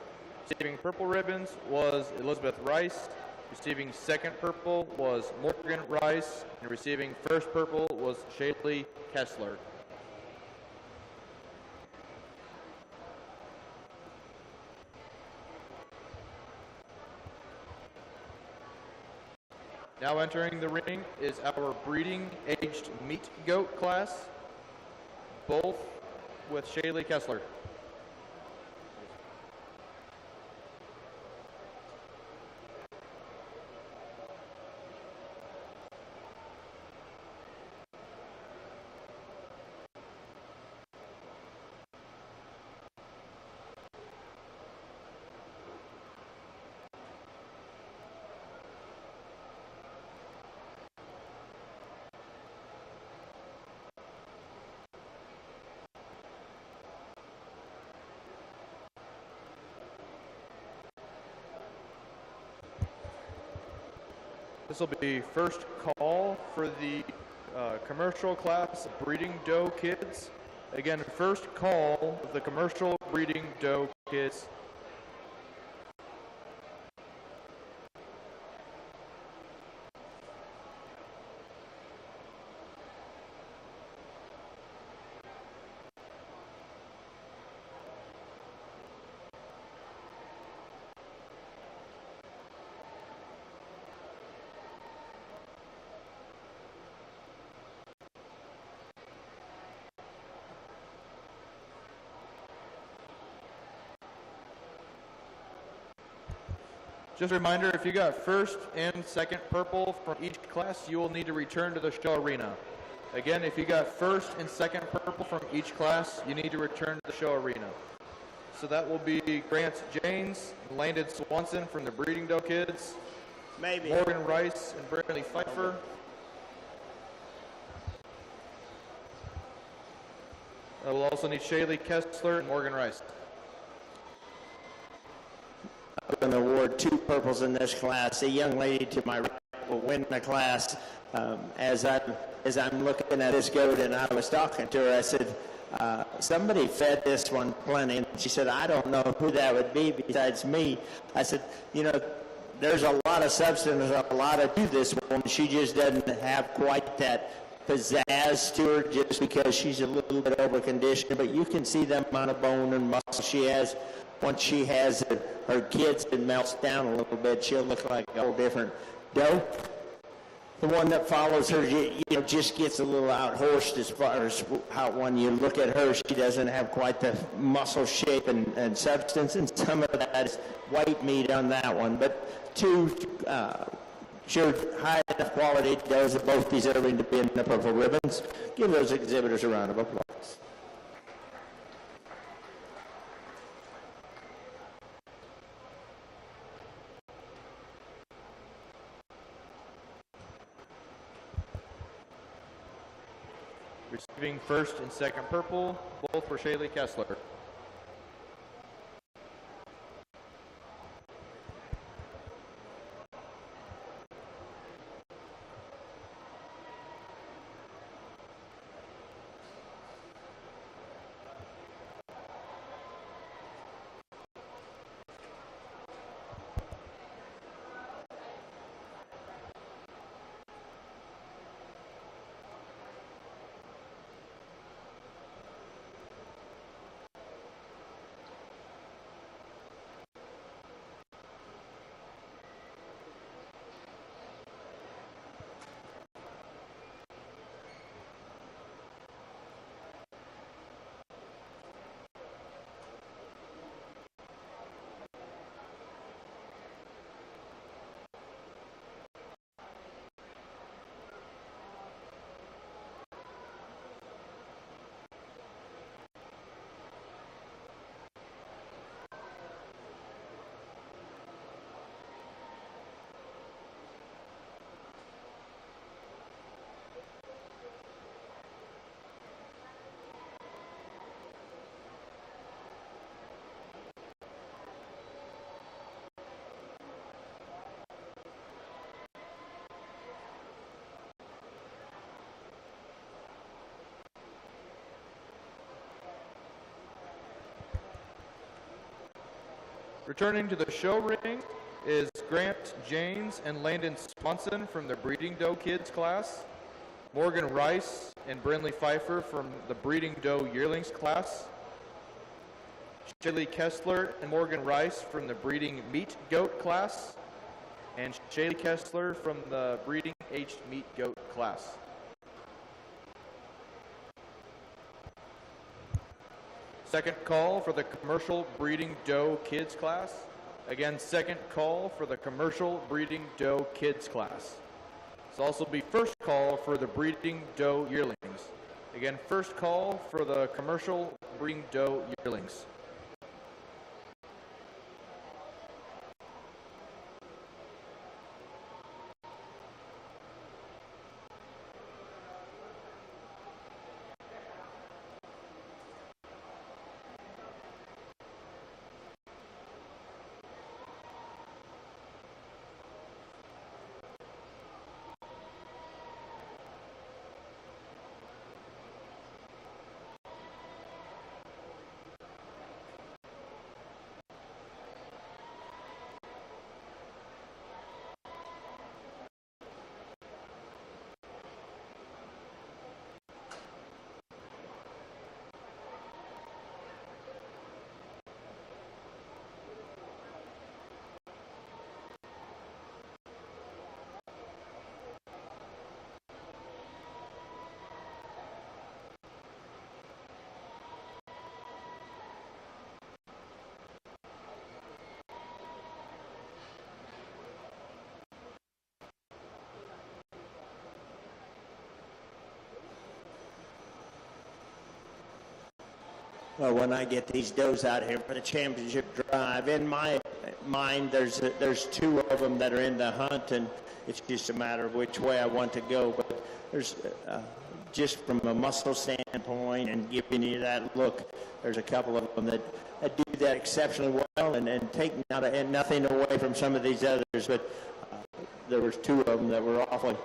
Receiving purple ribbons was Elizabeth Rice. Receiving second purple was Morgan Rice. And receiving first purple was Shaylee Kessler. Now entering the ring is our breeding aged meat goat class, both with Shaylee Kessler. This will be first call for the commercial class breeding doe kids. Again, first call of the commercial breeding doe kids. Just a reminder, if you got first and second purple from each class, you will need to return to the show arena. Again, if you got first and second purple from each class, you need to return to the show arena. So that will be Grant Janes and Landon Swanson from the breeding doe kids. Maybe. Morgan Rice and Brandley Pfeiffer. We'll also need Shaylee Kessler and Morgan Rice. I'm going to award 2 purples in this class. A young lady to my right will win the class. As I'm looking at this goat and I was talking to her, I said, Somebody fed this one plenty, and she said, I don't know who that would be besides me. I said, you know, there's a lot of substance, a lot to this woman. She just doesn't have quite that pizzazz to her just because she's a little bit over-conditioned, but you can see the amount of bone and muscle she has. Once she has her kids and melts down a little bit, she'll look like a whole different doe. The one that follows her, you know, just gets a little out-horsed as far as how when you look at her, she doesn't have quite the muscle shape and substance, and some of that is white meat on that one. But two sure high enough quality does both deserving to be in the purple ribbons. Give those exhibitors a round of applause. Receiving first and second purple, both for Shaylee Kessler. Returning to the show ring is Grant James and Landon Swanson from the Breeding Doe Kids class, Morgan Rice and Brinley Pfeiffer from the Breeding Doe Yearlings class, Shaylee Kessler and Morgan Rice from the Breeding Meat Goat class, and Shaylee Kessler from the Breeding Aged Meat Goat class. Second call for the Commercial Breeding Doe Kids class. Again, second call for the Commercial Breeding Doe Kids class. This will also be first call for the Breeding Doe Yearlings. Again, first call for the Commercial Breeding Doe Yearlings. Well, when I get these does out here for the championship drive, in my mind, there's two of them that are in the hunt, and it's just a matter of which way I want to go. But there's just from a muscle standpoint and giving you that look, there's a couple of them that do that exceptionally well and take nothing away from some of these others. But there was two of them that were awfully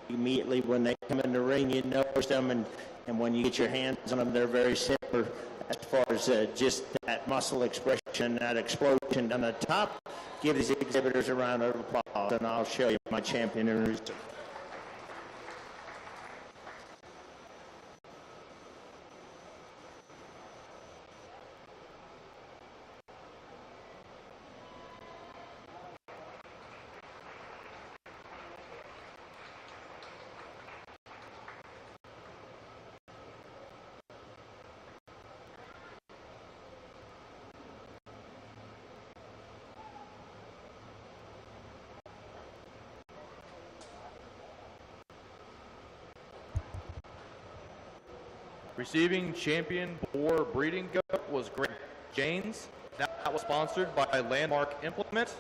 immediately when they come in the ring, you notice them and And when you get your hands on them, they're very similar as far as just that muscle expression, that explosion on the top. Give these exhibitors a round of applause, and I'll show you my champion in reserve. Receiving champion boar breeding goat was Greg Janes. That was sponsored by Landmark Implement.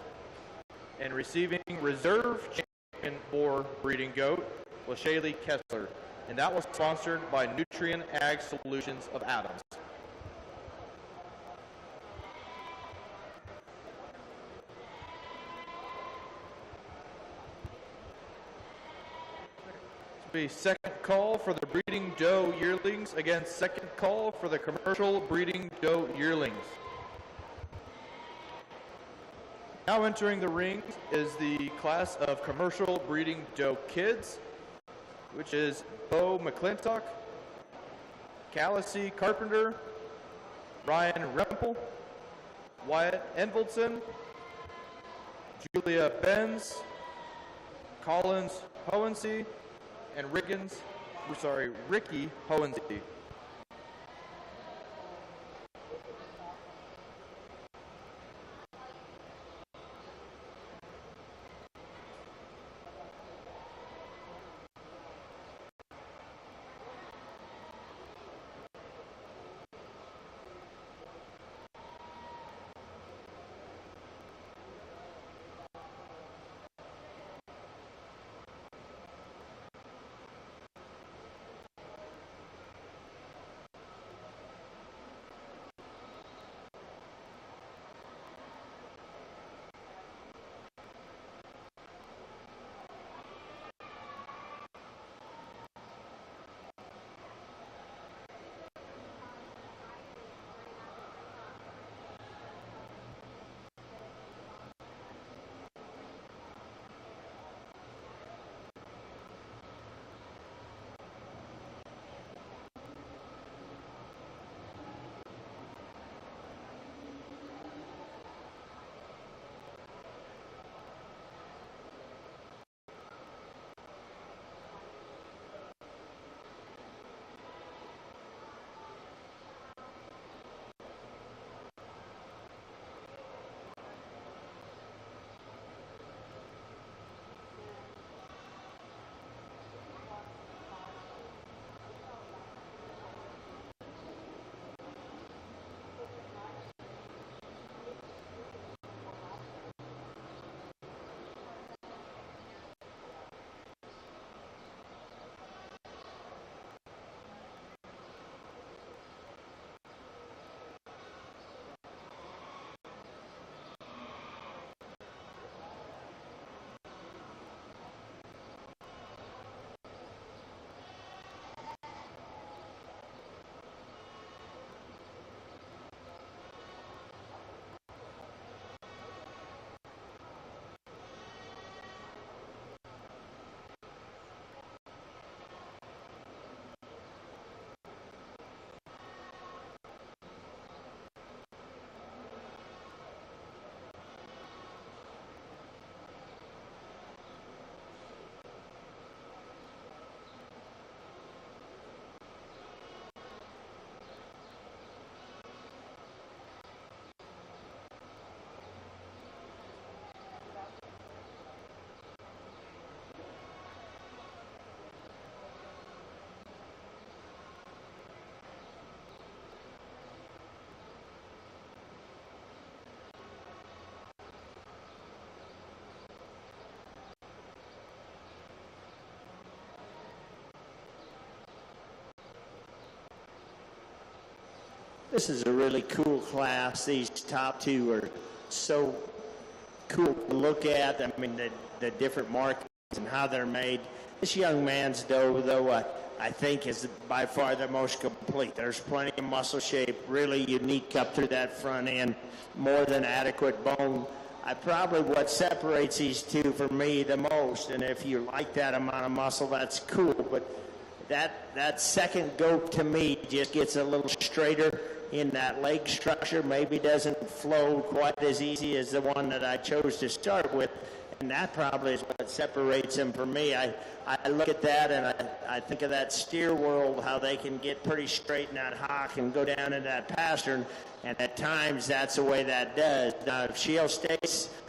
And receiving reserve champion boar breeding goat was Shaylee Kessler. And that was sponsored by Nutrient Ag Solutions of Adams. Be second call for the breeding doe yearlings against second call for the commercial breeding doe yearlings. Now entering the ring is the class of commercial breeding doe kids, which is Bo McClintock, Callie Carpenter, Ryan Rempel, Wyatt Envoldson, Julia Benz, Collins Hohensee, and Ricky Hohensee. This is a really cool class. These top two are so cool to look at. I mean, the different markings and how they're made. This young man's doe, though, I think is by far the most complete. There's plenty of muscle shape, really unique up through that front end, more than adequate bone. Probably what separates these two for me the most, and if you like that amount of muscle, that's cool, but that second goat to me just gets a little straighter in that leg structure, maybe doesn't flow quite as easy as the one that I chose to start with, and that probably is what separates them from me. I look at that and I think of that steer world, how they can get pretty straight in that hock and go down in that pastern, and at times that's the way that does. Now, if she'll stay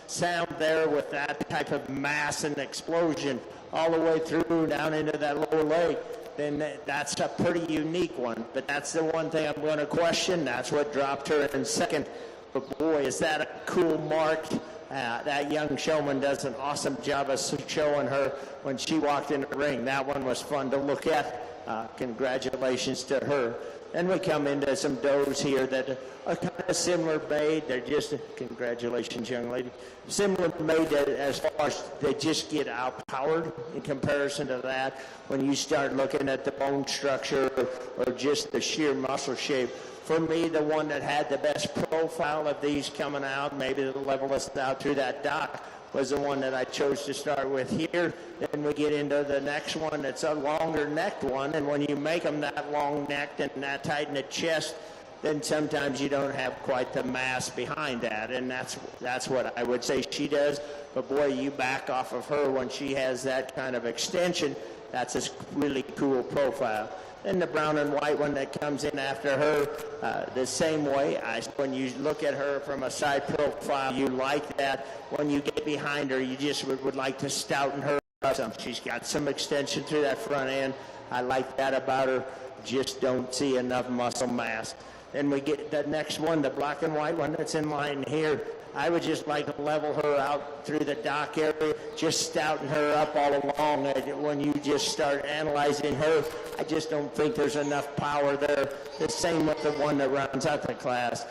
sound there with that type of mass and explosion all the way through down into that lower leg, then that's a pretty unique one. But that's the one thing I'm going to question. That's what dropped her in second. But boy, is that a cool mark. That young showman does an awesome job of showing her when she walked in the ring. That one was fun to look at. Congratulations to her. Then we come into some does here that are kind of similar made. They're just, congratulations, young lady, similar made as far as they just get outpowered in comparison to that. When you start looking at the bone structure or just the sheer muscle shape, for me, the one that had the best profile of these coming out, maybe the level us out through that dock, was the one that I chose to start with here. Then we get into the next one that's a longer necked one, and when you make them that long necked and that tight in the chest, then sometimes you don't have quite the mass behind that, and that's what I would say she does. But boy, you back off of her when she has that kind of extension. That's a really cool profile. Then the brown and white one that comes in after her, the same way. When you look at her from a side profile, you like that. When you get behind her, you just would like to stouten her up some. She's got some extension through that front end. I like that about her. Just don't see enough muscle mass. Then we get the next one, the black and white one that's in line here. I would just like to level her out through the dock area, just stouten her up all along. When you just start analyzing her, I just don't think there's enough power there. The same with the one that rounds out the class.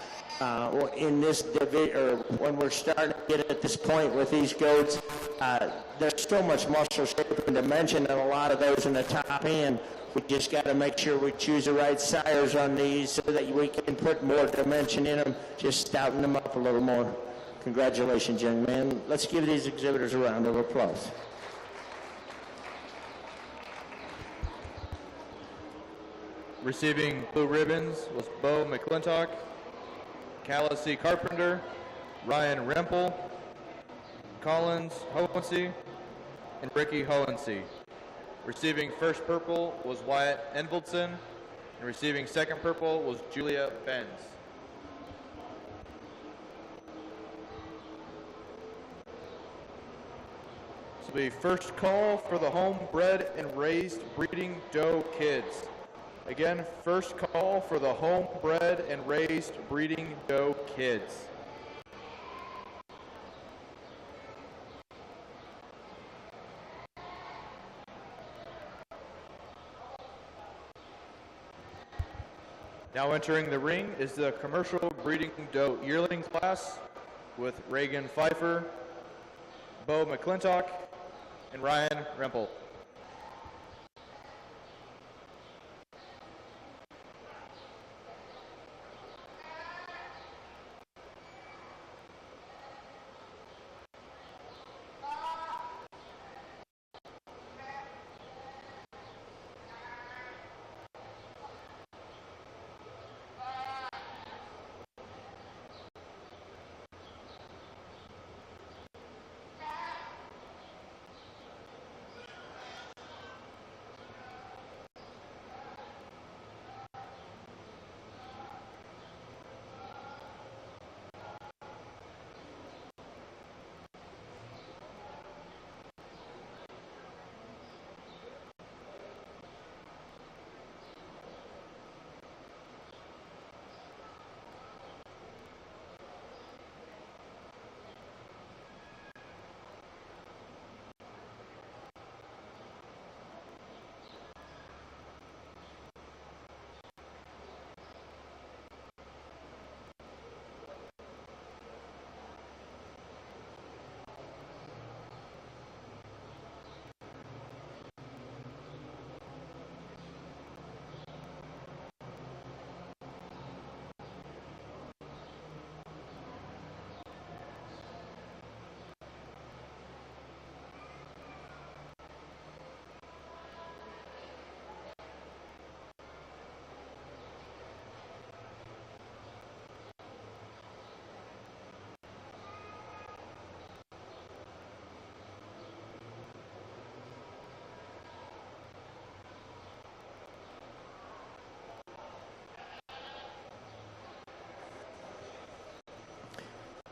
In this division, or when we're starting to get at this point with these goats, there's so much muscle shape and dimension and a lot of those in the top end. We just got to make sure we choose the right sires on these so that we can put more dimension in them, just stouten them up a little more. Congratulations, young man. Let's give these exhibitors a round of applause. Receiving blue ribbons was Bo McClintock, Callis Carpenter, Ryan Rempel, Collins Hohensee, and Ricky Hohensee. Receiving first purple was Wyatt Envoldson, and receiving second purple was Julia Benz. This will be first call for the homebred and raised breeding doe kids. Again, first call for the homebred and raised breeding doe kids. Now entering the ring is the commercial breeding doe yearling class with Reagan Pfeiffer, Bo McClintock, and Ryan Rempel.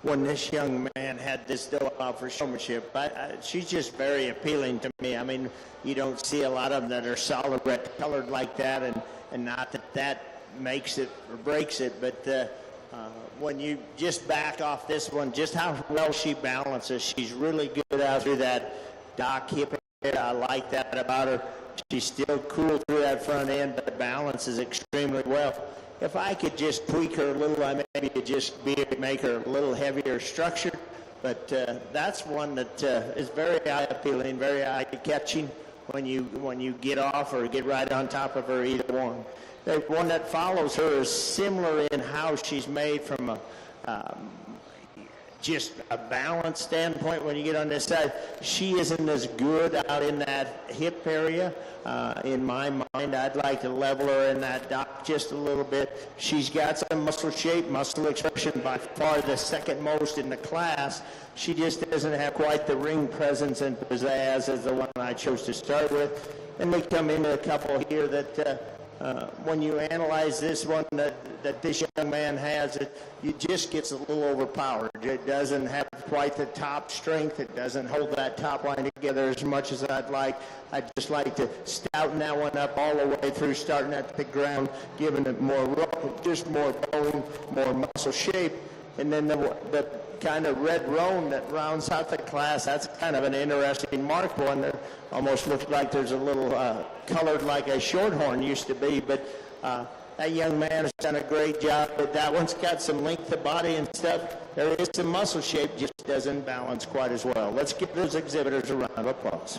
when this young man had this doe out for showmanship. She's just very appealing to me. I mean, you don't see a lot of them that are solid red colored like that, and not that makes it or breaks it, but when you just back off this one, just how well she balances. She's really good out through that dock hip area. I like that about her. She's still cool through that front end, but balances extremely well. If I could just tweak her a little, I maybe could just make her a little heavier structured. But that's one that is very eye appealing, very eye catching when you get off or get right on top of her, either one. The one that follows her is similar in how she's made from a just a balance standpoint. When you get on this side, she isn't as good out in that hip area. In my mind, I'd like to level her in that dock just a little bit. She's got some muscle shape, muscle expression, by far the second most in the class. She just doesn't have quite the ring presence and pizzazz as the one I chose to start with. And we come into a couple here that when you analyze this one that this young man has, it just gets a little overpowered. It doesn't have quite the top strength. It doesn't hold that top line together as much as I'd like. I'd just like to stouten that one up all the way through, starting at the ground, giving it more bone, more muscle shape. And then the kind of red roan that rounds out the class, that's kind of an interesting mark one. That almost looks like there's a little colored like a shorthorn used to be, but that young man has done a great job. But that one's got some length of body and stuff. There is some muscle shape, just doesn't balance quite as well. Let's give those exhibitors a round of applause.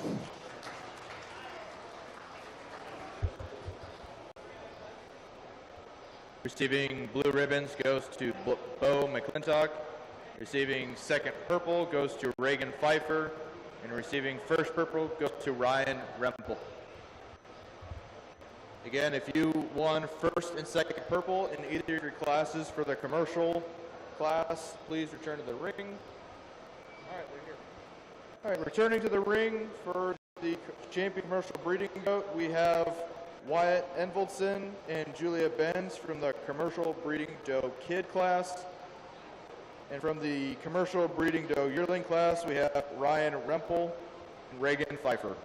Receiving blue ribbons goes to Bo McClintock. Receiving second purple goes to Reagan Pfeiffer. And receiving first purple goes to Ryan Rempel. Again, if you won first and second purple in either of your classes for the commercial class, please return to the ring. All right, they're here. All right, returning to the ring for the champion commercial breeding goat, we have Wyatt Envoldson and Julia Benz from the commercial breeding doe kid class. And from the commercial breeding doe yearling class, we have Ryan Rempel and Reagan Pfeiffer.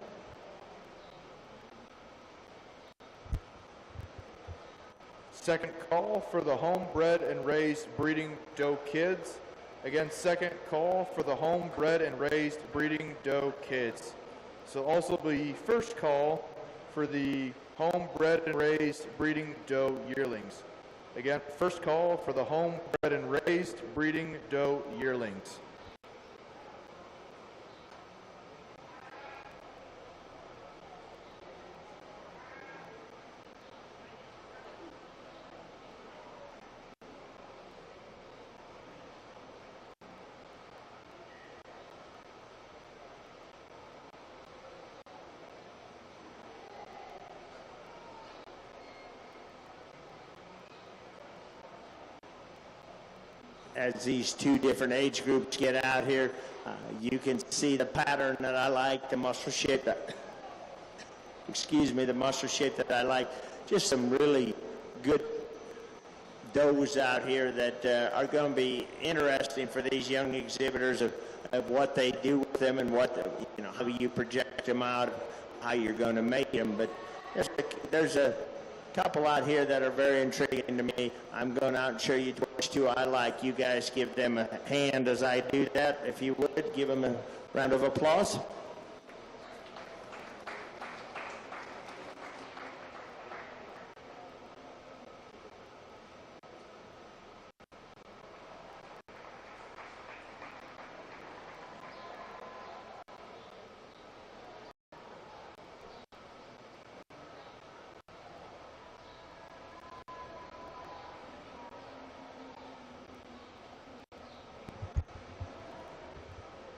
Second call for the homebred and raised breeding doe kids. Again, second call for the homebred and raised breeding doe kids. So also the first call for the homebred and raised breeding doe yearlings. Again, first call for the homebred and raised breeding doe yearlings. As these two different age groups get out here, you can see the pattern that I like, the muscle shape that, the muscle shape that I like. Just some really good does out here that are going to be interesting for these young exhibitors of what they do with them and what, how you project them out, how you're going to make them. But there's a couple out here that are very intriguing to me. I'm going out and show you which two I like. You guys give them a hand as I do that. If you would, give them a round of applause.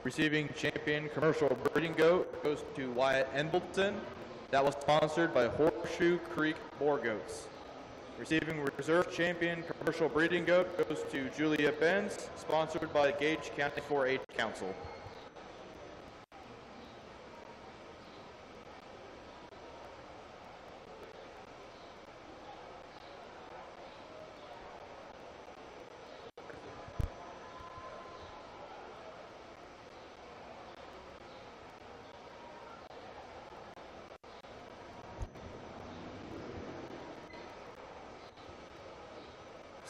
Receiving champion commercial breeding goat goes to Wyatt Envoldson. That was sponsored by Horseshoe Creek Boar Goats. Receiving reserve champion commercial breeding goat goes to Julia Benz, sponsored by Gage County 4-H Council.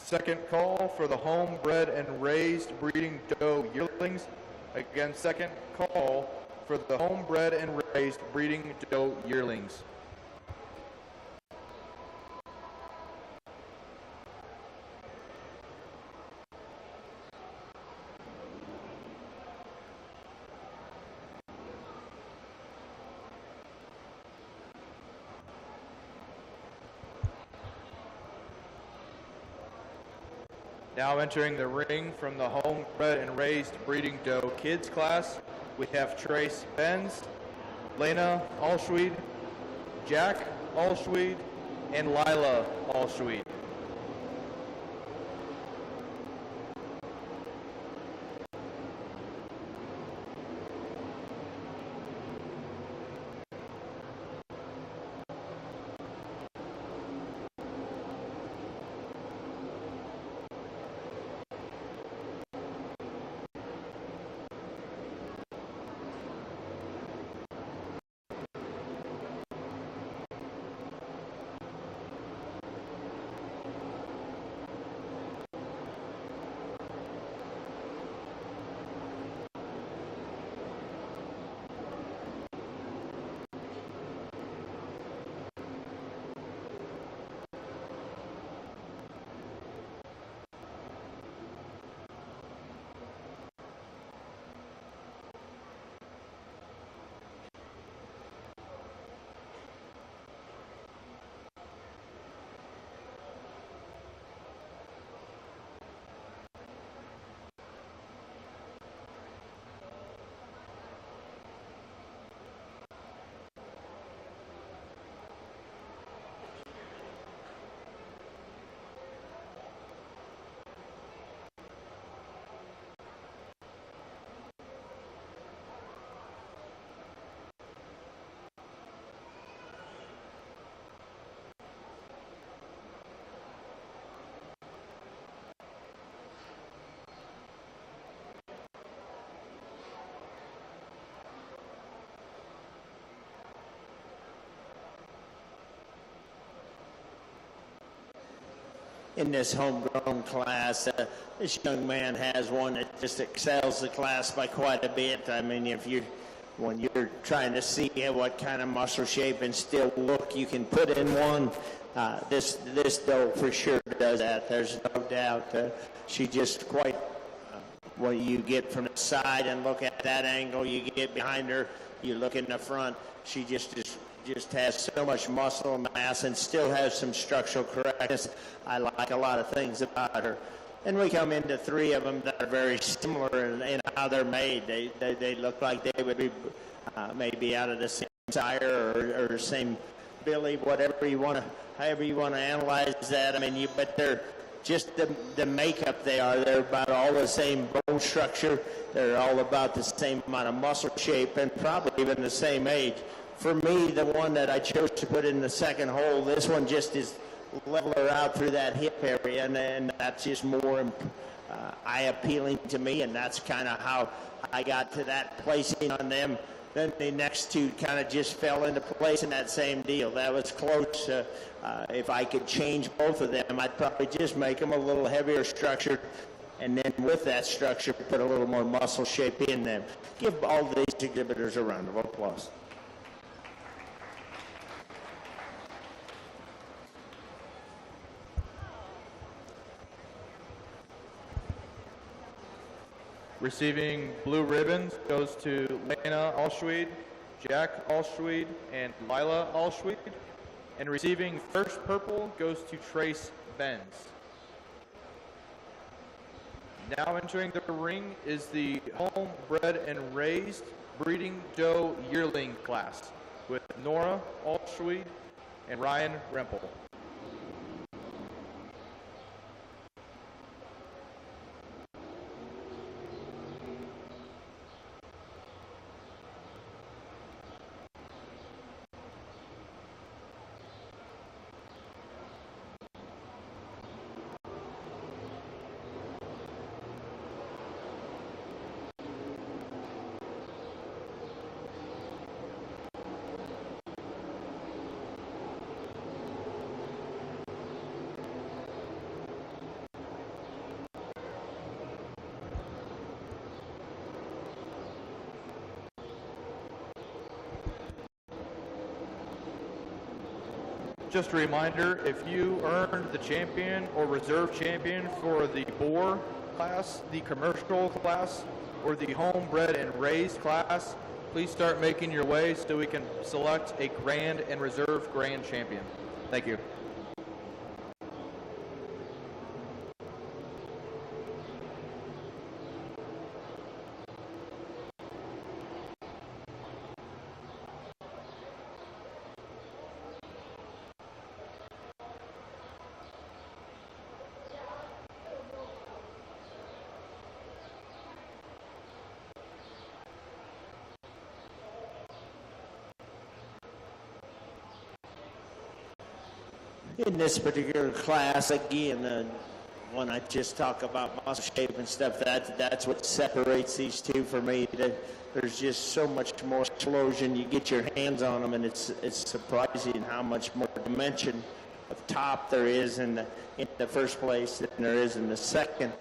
Second call for the homebred and raised breeding doe yearlings. Again, second call for the homebred and raised breeding doe yearlings. Now entering the ring from the homebred and raised breeding doe kids class, we have Trace Benz, Lena Allschwede, Jack Allschwede, and Lila Allschwede. In this homegrown class, this young man has one that just excels the class by quite a bit. I mean, when you're trying to see what kind of muscle shape and still look you can put in one, this doe for sure does that. There's no doubt. She just quite what you get from the side and look at that angle. You get behind her, you look in the front. She just has so much muscle mass and still has some structural correctness. I like a lot of things about her. And we come into three of them that are very similar in how they're made. They look like they would be maybe out of the same sire or same billy, however you want to analyze that. I mean, but they're just the makeup they are. They're about all the same bone structure. They're all about the same amount of muscle shape and probably even the same age. For me, the one that I chose to put in the second hole, this one just is leveler out through that hip area, and that's just more eye-appealing to me, and that's kind of how I got to that placing on them. Then the next two kind of just fell into place in that same deal. That was close. If I could change both of them, I'd probably just make them a little heavier structured, and then with that structure, put a little more muscle shape in them. Give all these exhibitors a round of applause. Receiving blue ribbons goes to Lena Allschwede, Jack Allschwede, and Lila Allschwede. And receiving first purple goes to Trace Benz. Now entering the ring is the homebred and raised breeding doe yearling class with Nora Allschwede and Ryan Rempel. Just a reminder, if you earned the champion or reserve champion for the boar class, the commercial class, or the homebred and raised class, please start making your way so we can select a grand and reserve grand champion. Thank you. In this particular class, again, when I just talk about muscle shape and stuff, that's what separates these two for me. There's just so much more explosion. You get your hands on them, and it's surprising how much more dimension of top there is in the first place than there is in the second.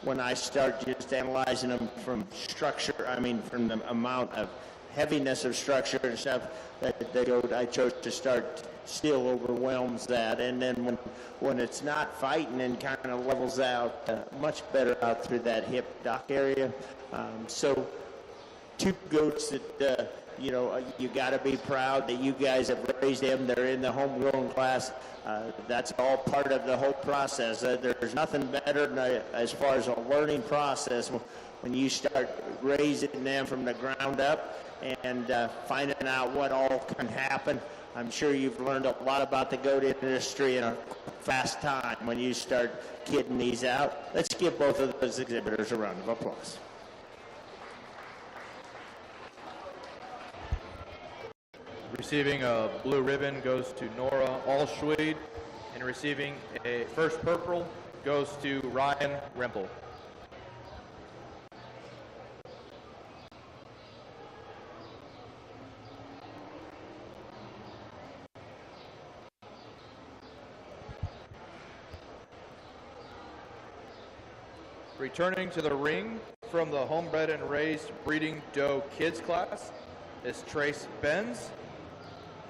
When I start just analyzing them from structure, I mean from the amount of heaviness of structure and stuff that I chose to start still overwhelms that. And then when it's not fighting and kind of levels out much better out through that hip dock area. So two goats that, you got to be proud that you guys have raised them. They're in the homegrown class. That's all part of the whole process. There's nothing better than, as far as a learning process when you start raising them from the ground up and finding out what all can happen. I'm sure you've learned a lot about the goat industry in a fast time when you start kidding these out. Let's give both of those exhibitors a round of applause. Receiving a blue ribbon goes to Nora Allschwede, and receiving a first purple goes to Ryan Rempel. Returning to the ring from the homebred and raised breeding doe kids class is Trace Benz,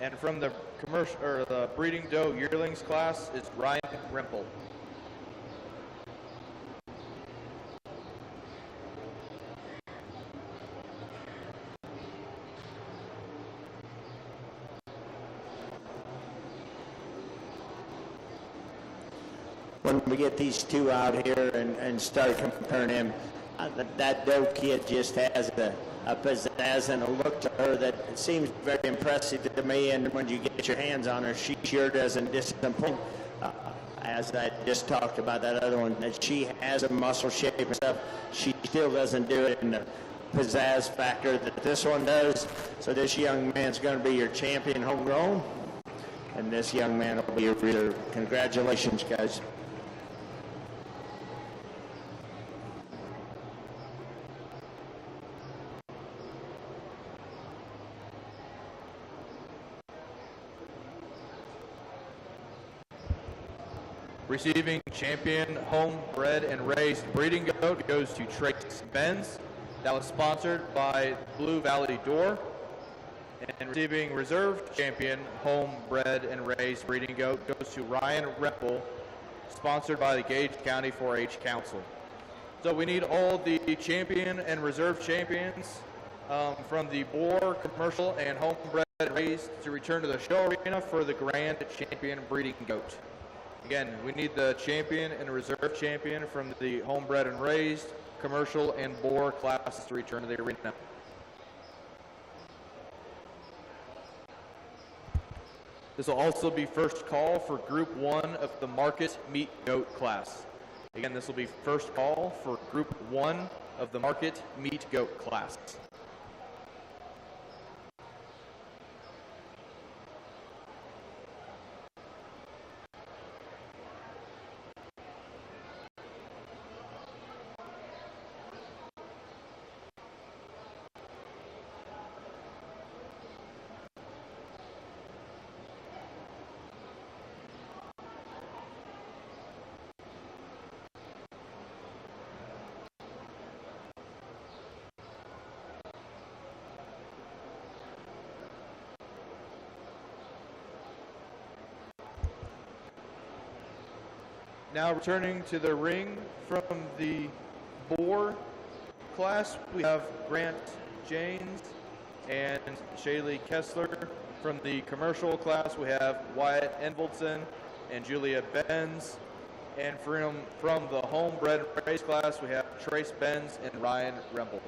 and from the the breeding doe yearlings class is Ryan Rempel. When we get these two out here and start comparing them, that doe kid just has a pizzazz and a look to her that seems very impressive to me. And when you get your hands on her, she sure doesn't disappoint. As I just talked about that other one, that she has a muscle shape and stuff, she still doesn't do it in the pizzazz factor that this one does. So this young man's going to be your champion homegrown, and this young man will be your reserve. Congratulations, guys. Receiving champion homebred and raised breeding goat goes to Trace Benz. That was sponsored by Blue Valley Door. And receiving reserved champion homebred and raised breeding goat goes to Ryan Rempel, sponsored by the Gage County 4-H Council. So we need all the champion and reserve champions from the boar, commercial, and homebred and raised to return to the show arena for the grand champion breeding goat. Again, we need the champion and reserve champion from the homebred and raised, commercial, and boar classes to return to the arena. This will also be first call for Group 1 of the Market Meat Goat class. Again, this will be first call for Group 1 of the Market Meat Goat class. Now returning to the ring from the boar class, we have Grant Janes and Shaylee Kessler. From the commercial class, we have Wyatt Envoldson and Julia Benz. And from the homebred race class, we have Trace Benz and Ryan Remble.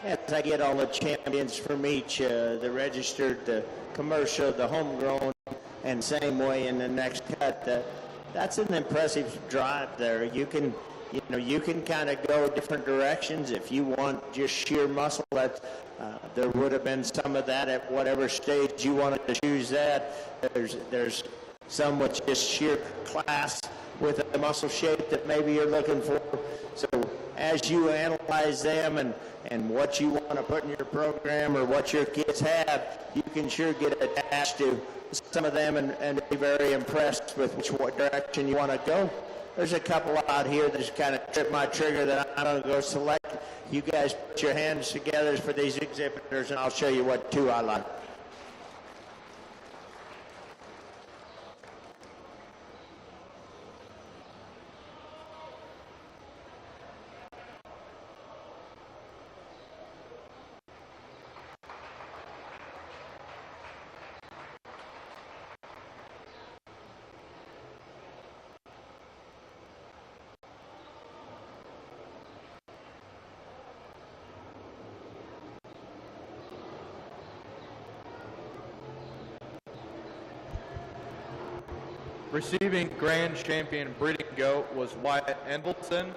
As I get all the champions from each, the registered, the commercial, the homegrown, and same way in the next cut, that's an impressive drive there. You can kind of go different directions. If you want just sheer muscle, there would have been some of that at whatever stage you wanted to choose that. There's some with just sheer class with a muscle shape that maybe you're looking for. So as you analyze them and what you want to put in your program or what your kids have, you can sure get attached to some of them and be very impressed with what direction you want to go. There's a couple out here that just kind of trip my trigger that I'm going to go select. You guys put your hands together for these exhibitors, and I'll show you what two I like. Receiving Grand Champion Breeding Goat was Wyatt Envoldson.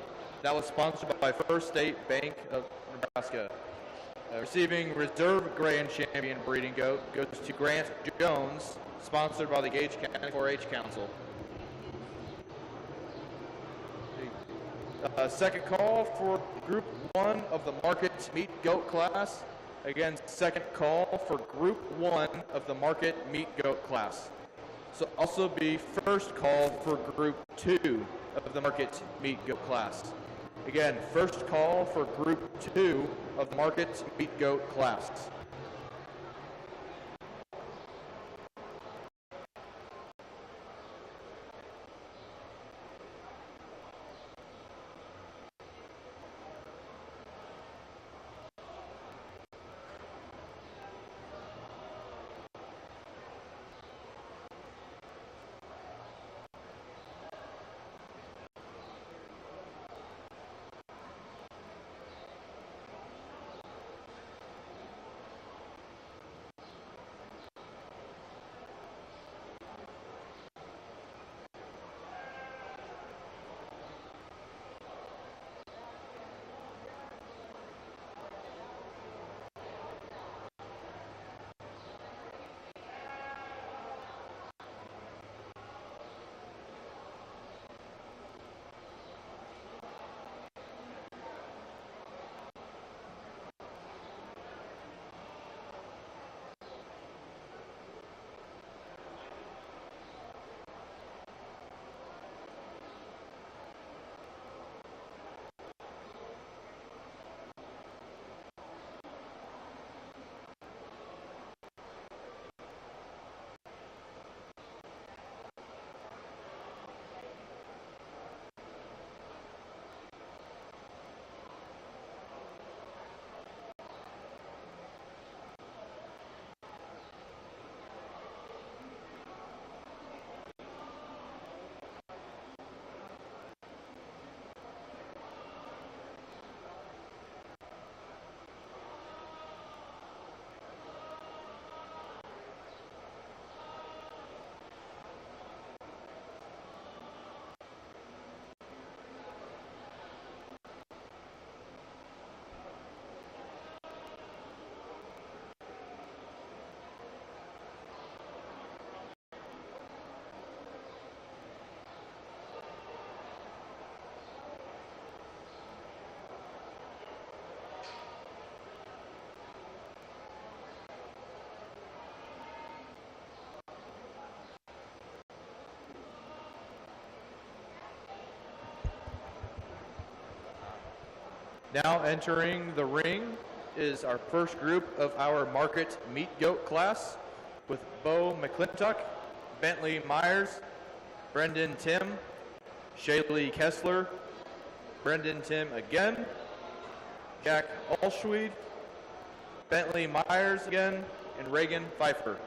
That was sponsored by First State Bank of Nebraska. Receiving Reserve Grand Champion Breeding Goat goes to Grant Jones, sponsored by the Gage County 4-H Council. Second call for Group 1 of the Market Meat Goat class. Again, second call for Group 1 of the Market Meat Goat class. So also be first call for Group 2 of the Market Meat Goat class. Again, first call for Group 2 of the Market Meat Goat class. Now entering the ring is our first group of our market meat goat class with Bo McClintock, Bentley Myers, Brendan Tim, Shaylee Kessler, Brendan Tim again, Jack Alschweed, Bentley Myers again, and Reagan Pfeiffer.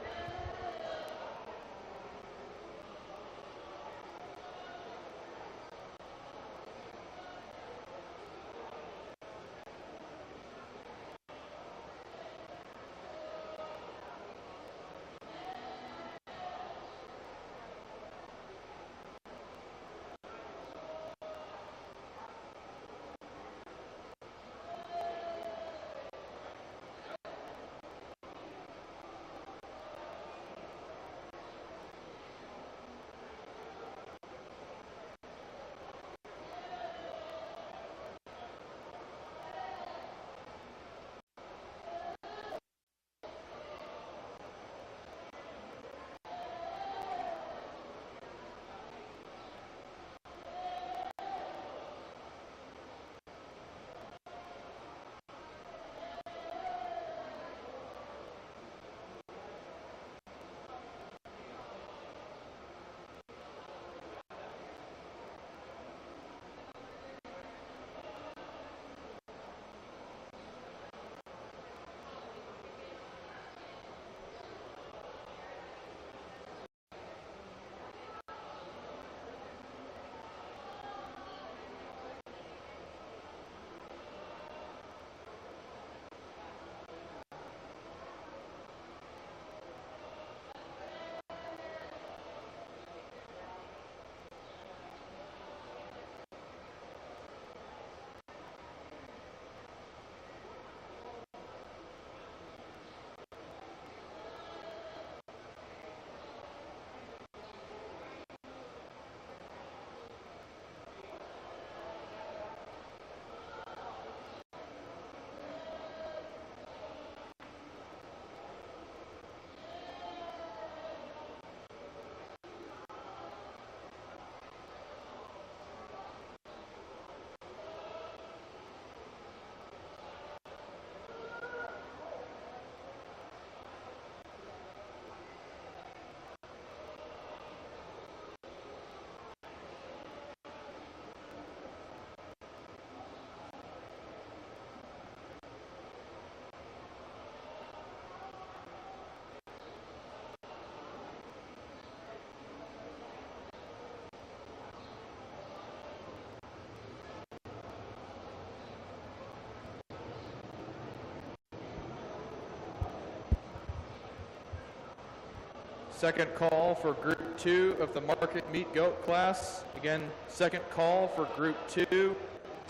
Second call for Group 2 of the Market Meat Goat class. Again, second call for Group 2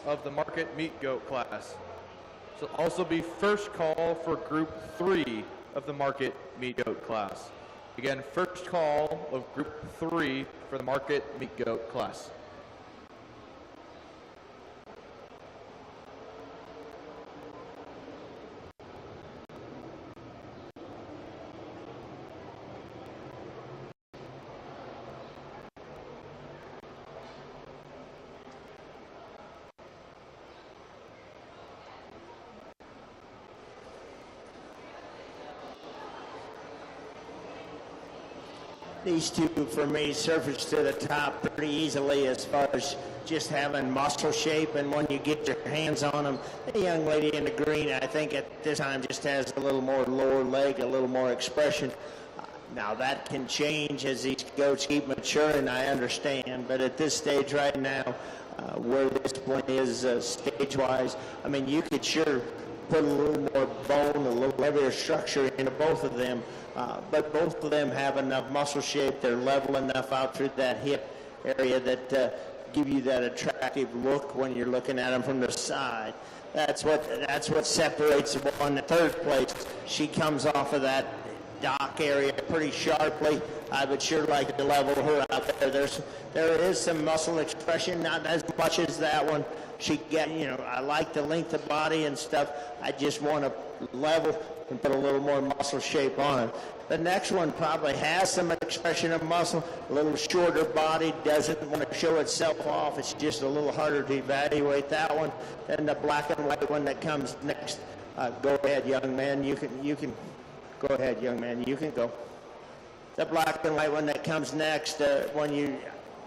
of the Market Meat Goat class. So also be first call for Group 3 of the Market Meat Goat class. Again, first call of Group 3 for the Market Meat Goat class. These two, for me, surface to the top pretty easily as far as just having muscle shape, and when you get your hands on them, the young lady in the green, I think at this time just has a little more lower leg, a little more expression. Now that can change as these goats keep maturing, I understand, but at this stage right now, where this one is stage-wise, I mean, you could sure put a little more bone, a little heavier structure into both of them, but both of them have enough muscle shape. They're level enough out through that hip area that give you that attractive look when you're looking at them from the side. That's what separates the one in third place. She comes off of that dock area pretty sharply. I would sure like to level her out there. There is some muscle expression, not as much as that one. I like the length of body and stuff. I just want to level and put a little more muscle shape on it. The next one probably has some expression of muscle, a little shorter body, doesn't want to show itself off. It's just a little harder to evaluate that one. Then the black and white one that comes next. Go ahead, young man. You can. Go ahead, young man. You can go. The black and white one that comes next, when you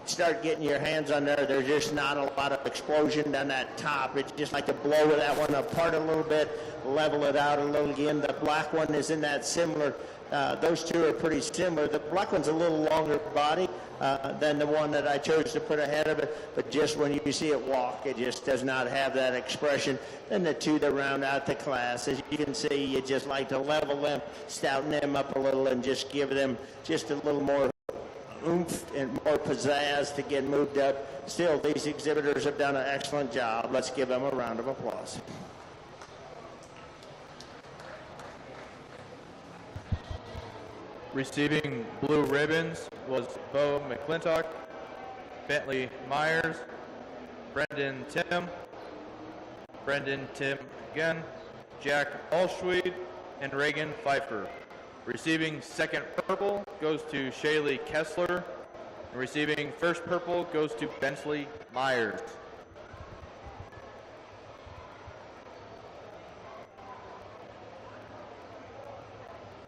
start getting your hands on there, there's just not a lot of explosion on that top. It's just like to blow that one apart a little bit, level it out a little again. The black one is in that similar, those two are pretty similar. The black one's a little longer body than the one that I chose to put ahead of it, but just when you see it walk, it just does not have that expression. And the two that round out the class, as you can see, you just like to level them, stouten them up a little, and just give them just a little more oomph and more pizzazz to get moved up. Still, these exhibitors have done an excellent job. Let's give them a round of applause. Receiving blue ribbons was Bo McClintock, Bentley Myers, Brendan Tim again, Jack Allschwede, and Reagan Pfeiffer. Receiving second purple goes to Shaylee Kessler, and receiving first purple goes to Bentley Myers.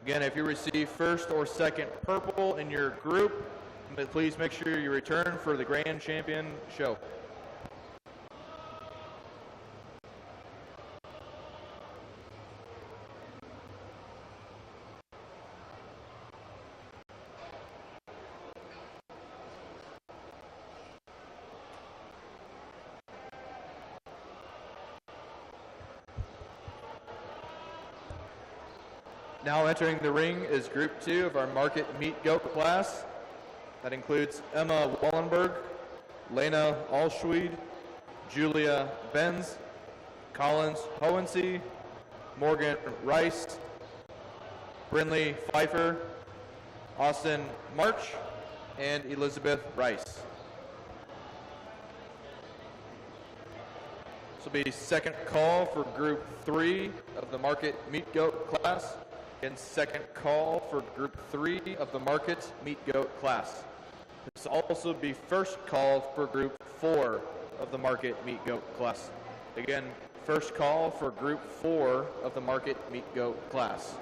Again, if you receive first or second purple in your group, please make sure you return for the Grand Champion show. Now entering the ring is Group 2 of our Market Meat Goat class. That includes Emma Wallenberg, Lena Allschwede, Julia Benz, Collins Hohensee, Morgan Rice, Brinley Pfeiffer, Austin March, and Elizabeth Rice. This will be second call for Group 3 of the Market Meat Goat class. And second call for Group 3 of the Market Meat Goat class. This will also be first call for Group 4 of the Market Meat Goat class. Again, first call for Group 4 of the Market Meat Goat class.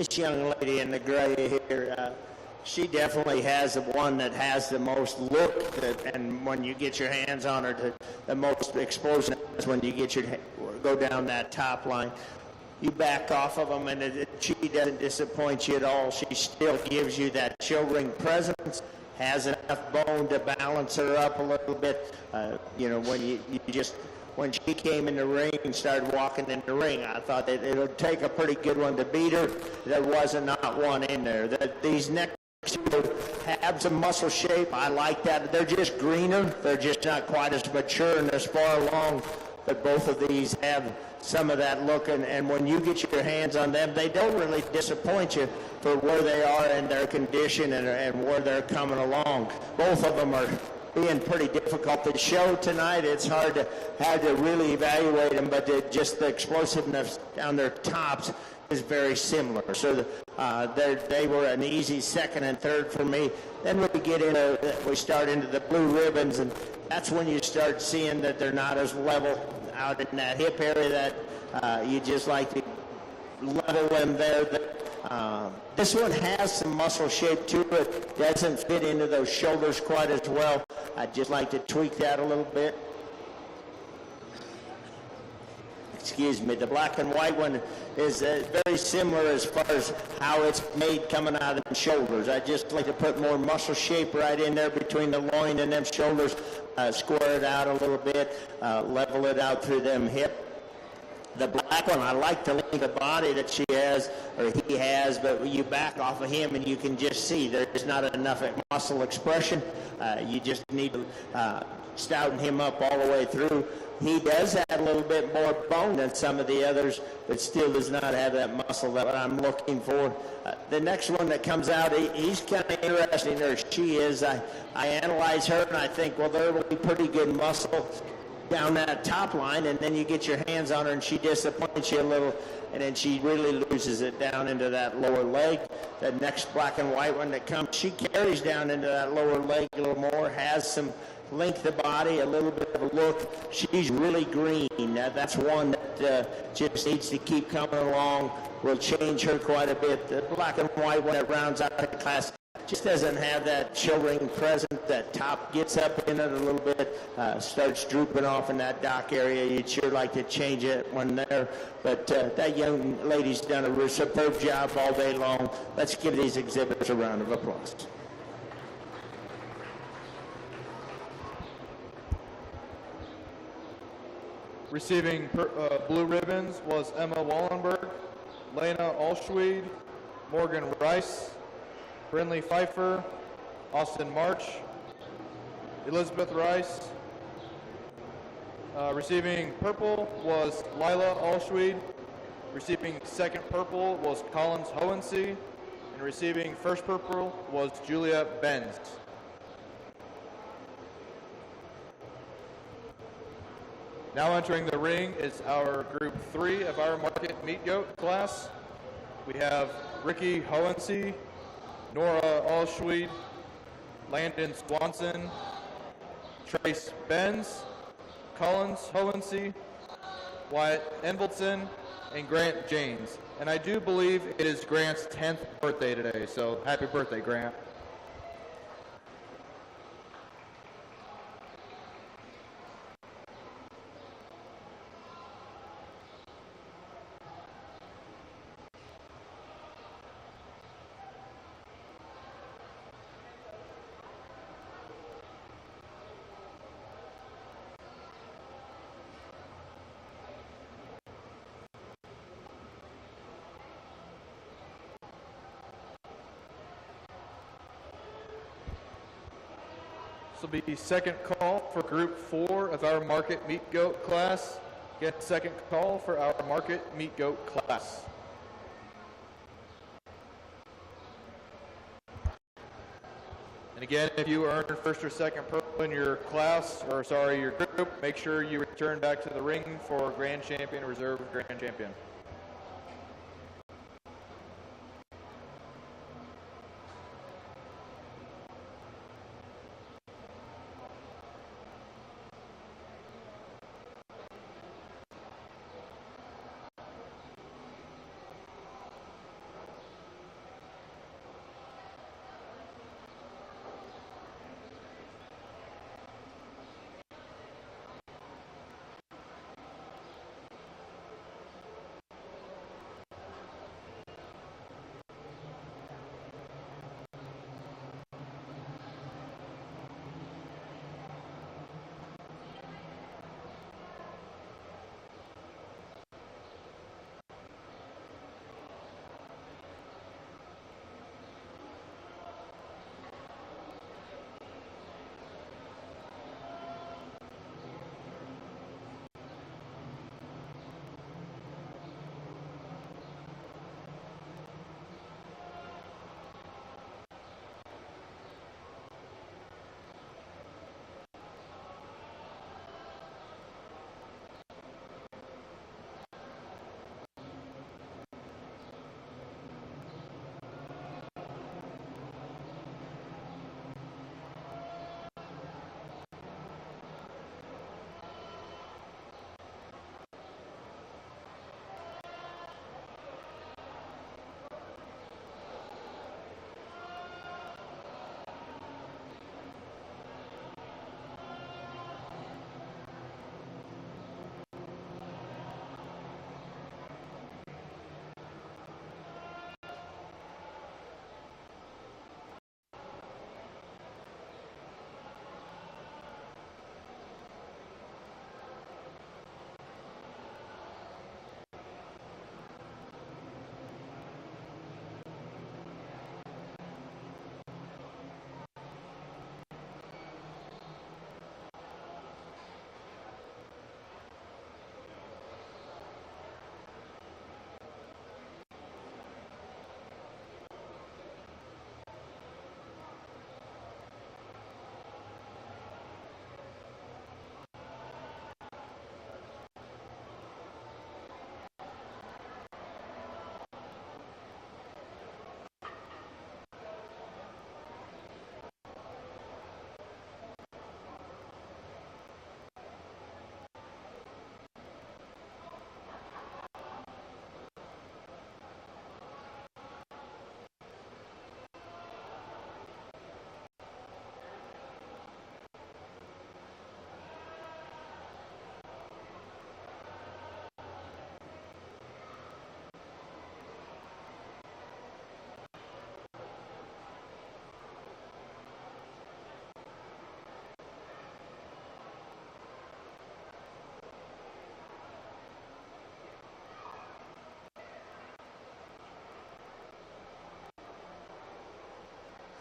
This young lady in the gray here, she definitely has the one that has the most look, and when you get your hands on her, the most explosion is when you go down that top line. You back off of them, and she doesn't disappoint you at all. She still gives you that show ring presence, has enough bone to balance her up a little bit. When she came in the ring and started walking in the ring, I thought that it'll take a pretty good one to beat her. There wasn't not one in there. These next two have some muscle shape. I like that. They're just greener. They're just not quite as mature and as far along. But both of these have some of that look, and when you get your hands on them, they don't really disappoint you for where they are in their condition and where they're coming along. Both of them are being pretty difficult to show tonight. It's hard to really evaluate them, but just the explosiveness down their tops is very similar. So they were an easy second and third for me. Then we start into the blue ribbons, and that's when you start seeing that they're not as level out in that hip area that you just like to level them there. This one has some muscle shape to it. Doesn't fit into those shoulders quite as well. I'd just like to tweak that a little bit. Excuse me. The black and white one is very similar as far as how it's made coming out of the shoulders. I just like to put more muscle shape right in there between the loin and them shoulders, square it out a little bit, level it out through them hip. The black one, I like the length of body that she has, or he has, but you back off of him and you can just see there's not enough muscle expression. You just need to stouten him up all the way through. He does have a little bit more bone than some of the others, but still does not have that muscle that I'm looking for. The next one that comes out, he's kind of interesting, or she is. I analyze her and I think, well, there will be pretty good muscle down that top line, and then you get your hands on her and she disappoints you a little, and then she really loses it down into that lower leg. The next black and white one that comes, she carries down into that lower leg a little more, has some length of body, a little bit of a look. She's really green. That's one that just needs to keep coming along. Will change her quite a bit. The black and white one that rounds out the class just doesn't have that show ring present. That top gets up in it a little bit, starts drooping off in that dock area. You'd sure like to change it when there. But that young lady's done a superb job all day long. Let's give these exhibitors a round of applause. Receiving blue ribbons was Emma Wallenberg, Lena Allschwede, Morgan Rice, Brinley Pfeiffer, Austin March, Elizabeth Rice. Receiving purple was Lila Allschwede. Receiving second purple was Collins Hohensee. And receiving first purple was Julia Benz. Now entering the ring is our group 3 of our market meat goat class. We have Ricky Hohensee, Nora Allschwede, Landon Swanson, Trace Benz, Collins Hohensee, Wyatt Envelson, and Grant James. And I do believe it is Grant's 10th birthday today, so happy birthday, Grant. This will be the second call for group 4 of our market meat goat class. Get second call for our market meat goat class. And again, if you earned first or second purple in your class, or sorry, your group, make sure you return back to the ring for grand champion, reserve grand champion.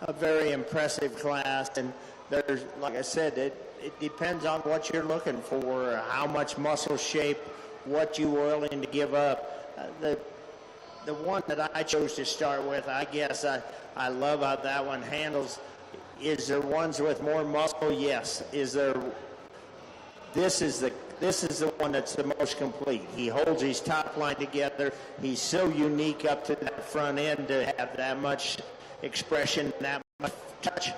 a very impressive class, and there's, like I said, it depends on what you're looking for, how much muscle shape, what you're willing to give up. The one that I chose to start with, I guess I love how that one handles. Is there ones with more muscle? Yes. Is there? This is the one that's the most complete. He holds his top line together. He's so unique up to that front end to have that much expression, that much touch.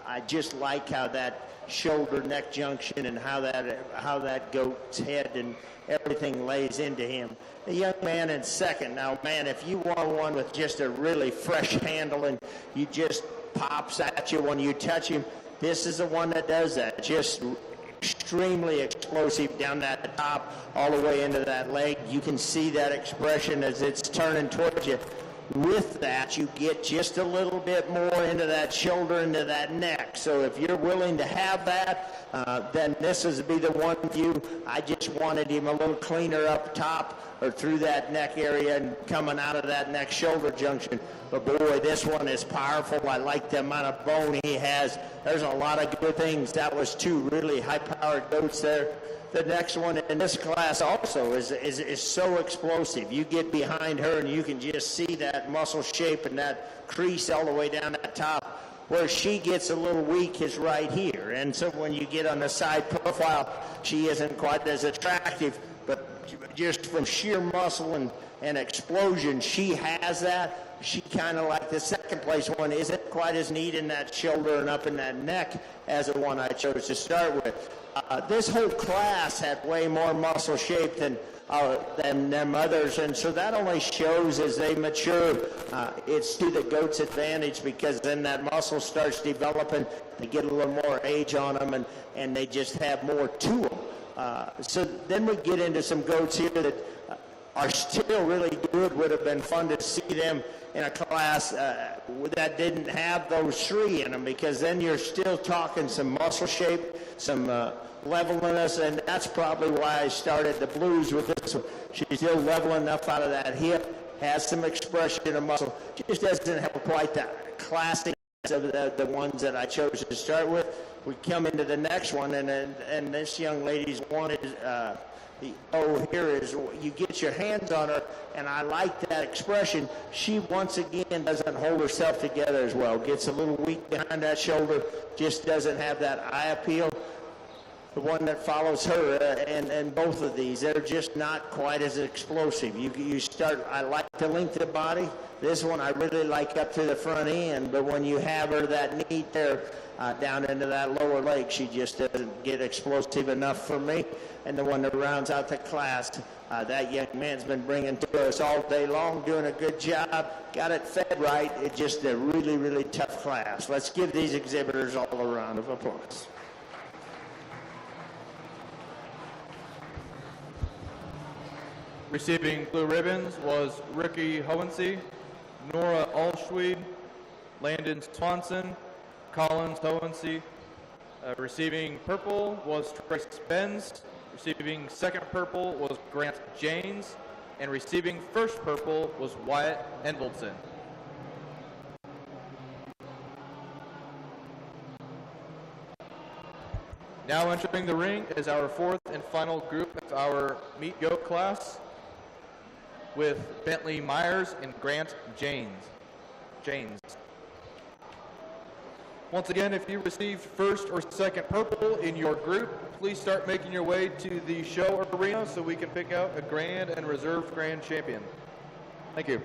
I just like how that shoulder neck junction and how that goat's head and everything lays into him. The young man in second. Now, man, if you want one with just a really fresh handle and you just pops at you when you touch him, this is the one that does that. Just extremely explosive down that top all the way into that leg. You can see that expression as it's turning towards you. With that, you get just a little bit more into that shoulder, into that neck. So if you're willing to have that, then this is be the one view. I just wanted him a little cleaner up top or through that neck area and coming out of that neck shoulder junction. But boy, this one is powerful. I like the amount of bone he has. There's a lot of good things. That was two really high-powered goats there. The next one in this class also is so explosive. You get behind her and you can just see that muscle shape and that crease all the way down that top. Where she gets a little weak is right here. And so when you get on the side profile, she isn't quite as attractive. But just from sheer muscle and explosion, she has that. She kind of like the second place one isn't quite as neat in that shoulder and up in that neck as the one I chose to start with. This whole class had way more muscle shape than them others, and so that only shows as they mature, it's to the goat's advantage because then that muscle starts developing. They get a little more age on them, and they just have more to them. So then we get into some goats here that are still really good. Would have been fun to see them in a class that didn't have those three in them, because then you're still talking some muscle shape, some levelness, and that's probably why I started the blues with this one. She's still level enough out of that hip, has some expression of muscle, just doesn't have quite that classic of the ones that I chose to start with. We come into the next one, and this young lady's wanted here is you get your hands on her, and I like that expression. She once again doesn't hold herself together as well, gets a little weak behind that shoulder, just doesn't have that eye appeal. The one that follows her and both of these, they're just not quite as explosive. You start, I like the length of the body. This one I really like up to the front end, but when you have her that neat there down into that lower leg, she just doesn't get explosive enough for me. And the one that rounds out the class, that young man's been bringing to us all day long, doing a good job, got it fed right. It's just a really, really tough class. Let's give these exhibitors all a round of applause. Receiving blue ribbons was Ricky Hohensee, Nora Allschwede, Landon Swanson, Collins Hohensee. Receiving purple was Trace Benz. Receiving second purple was Grant Janes. And receiving first purple was Wyatt Envoldson. Now entering the ring is our fourth and final group of our meet goat class, with Bentley Myers and Grant Janes. Once again, if you received first or second purple in your group, please start making your way to the show arena so we can pick out a grand and reserve grand champion. Thank you.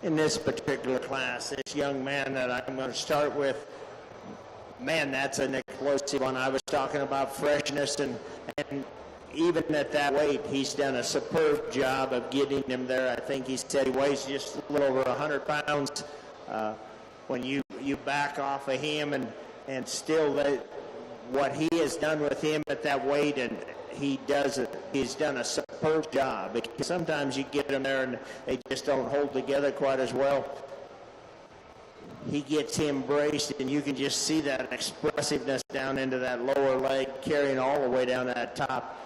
in this particular class. This young man that I'm going to start with, man, that's an explosive one. I was talking about freshness, and even at that weight, he's done a superb job of getting him there. I think he said he weighs just a little over 100 pounds. When you back off of him and still what he has done with him at that weight, and he's done a superb job. Because sometimes you get them there and they just don't hold together quite as well. He gets him braced, and you can just see that expressiveness down into that lower leg, carrying all the way down that top.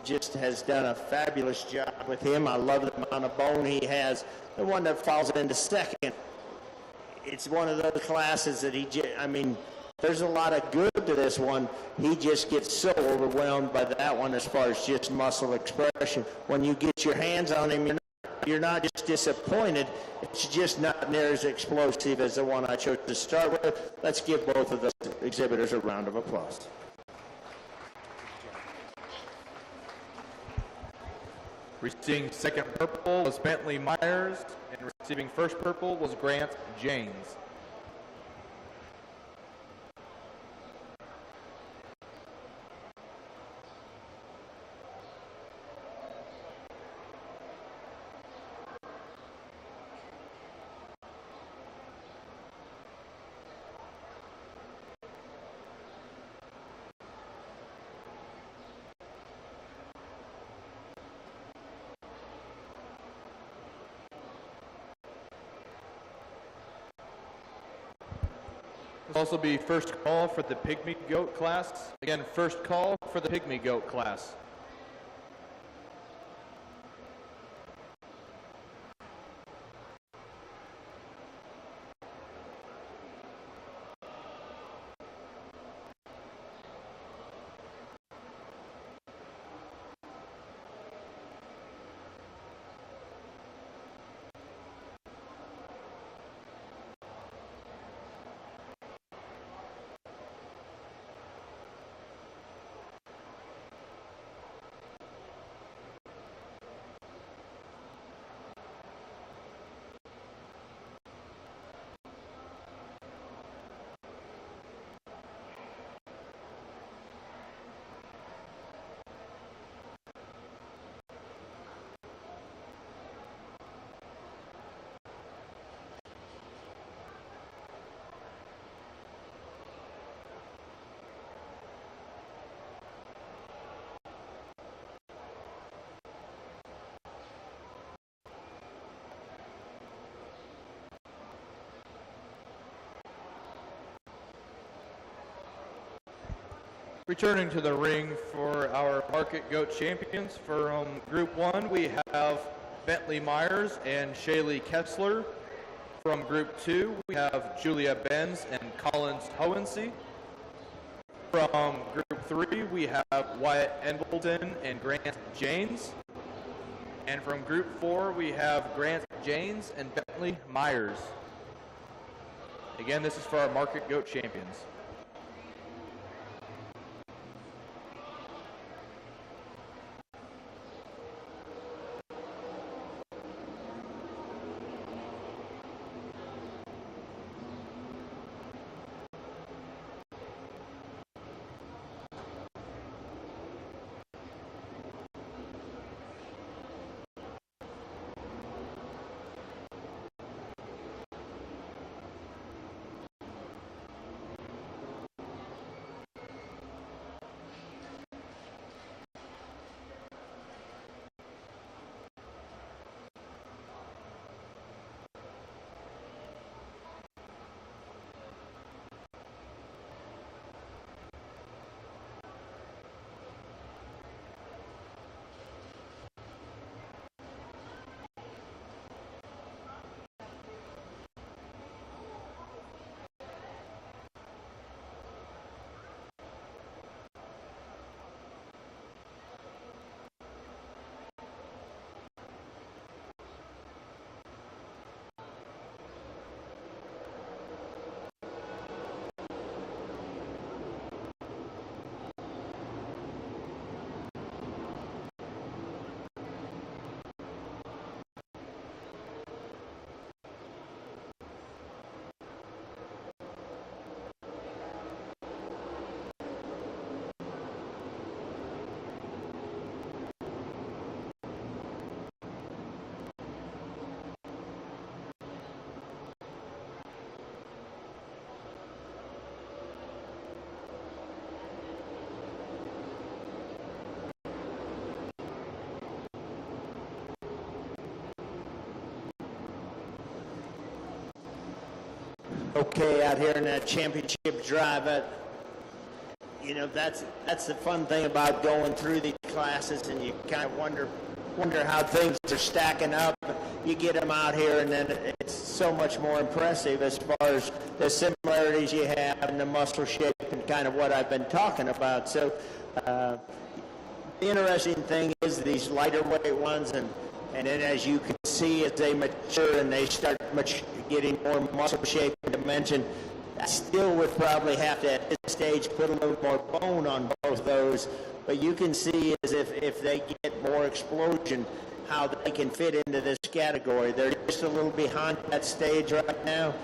Just has done a fabulous job with him. I love the amount of bone he has. The one that falls into second, it's one of those classes that there's a lot of good to this one. He just gets so overwhelmed by that one as far as just muscle expression. When you get your hands on him, you're not just disappointed. It's just not near as explosive as the one I chose to start with. Let's give both of those exhibitors a round of applause. Receiving second purple was Bentley Myers, and receiving first purple was Grant James. This will also be first call for the pygmy goat class. Again, first call for the pygmy goat class. Returning to the ring for our market goat champions, from Group 1 we have Bentley Myers and Shaylee Kessler. From Group 2 we have Julia Benz and Collins Hohensee. From Group 3 we have Wyatt Embleton and Grant Janes. And from Group 4 we have Grant Janes and Bentley Myers. Again, this is for our market goat champions. okay out here in that championship drive. You know, that's the fun thing about going through these classes, and you kind of wonder how things are stacking up. You get them out here, and then it's so much more impressive as far as the similarities you have in the muscle shape and kind of what I've been talking about. So the interesting thing is these lighter weight ones, and then as you can see, as they mature and they start getting more muscle shape and dimension, I still would probably have to, at this stage, put a little more bone on both those. But you can see as if they get more explosion, how they can fit into this category. They're just a little behind that stage right now.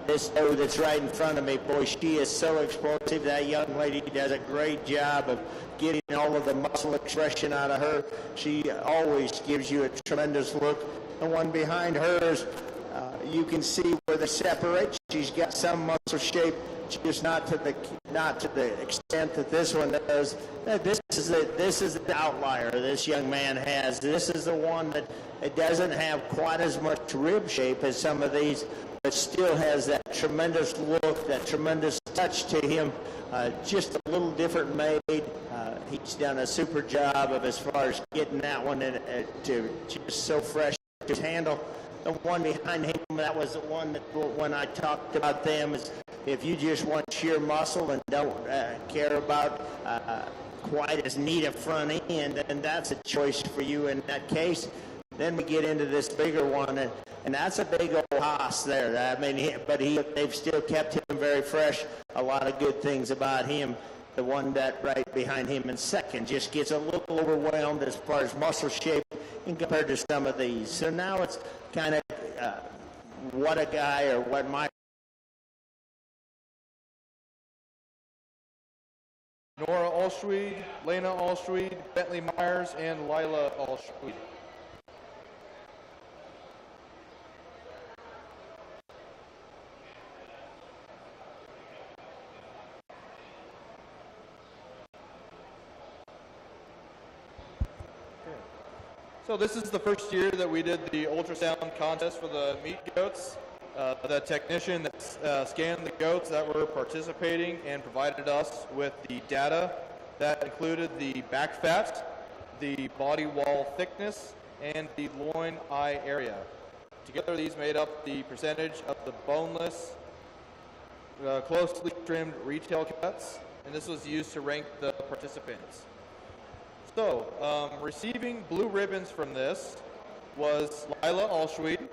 This doe that's right in front of me, boy, she is so explosive. That young lady does a great job of getting all of the muscle expression out of her. She always gives you a tremendous look. The one behind hers, you can see where they separate. She's got some muscle shape, just not to the extent that this one does. This is the outlier this young man has. This is the one that it doesn't have quite as much rib shape as some of these, but still has that tremendous look, that tremendous touch to him. Just a little different made. He's done a super job of as far as getting that one in, to just so fresh to handle. The one behind him, that was the one that when I talked about them, is if you just want sheer muscle and don't care about quite as neat a front end, then that's a choice for you in that case. Then we get into this bigger one, and that's a big old hoss there. I mean, they've still kept him very fresh. A lot of good things about him. The one that right behind him in second just gets a little overwhelmed as far as muscle shape in compared to some of these. So now it's kind of what a guy or what my Nora Allschwede, Lena Allschwede, Bentley Myers, and Lila Allschwede. So this is the first year that we did the ultrasound contest for the meat goats. The technician that scanned the goats that were participating and provided us with the data that included the back fat, the body wall thickness, and the loin eye area. Together these made up the percentage of the boneless, closely trimmed retail cuts, and this was used to rank the participants. So, receiving blue ribbons from this was Lila Allschwede,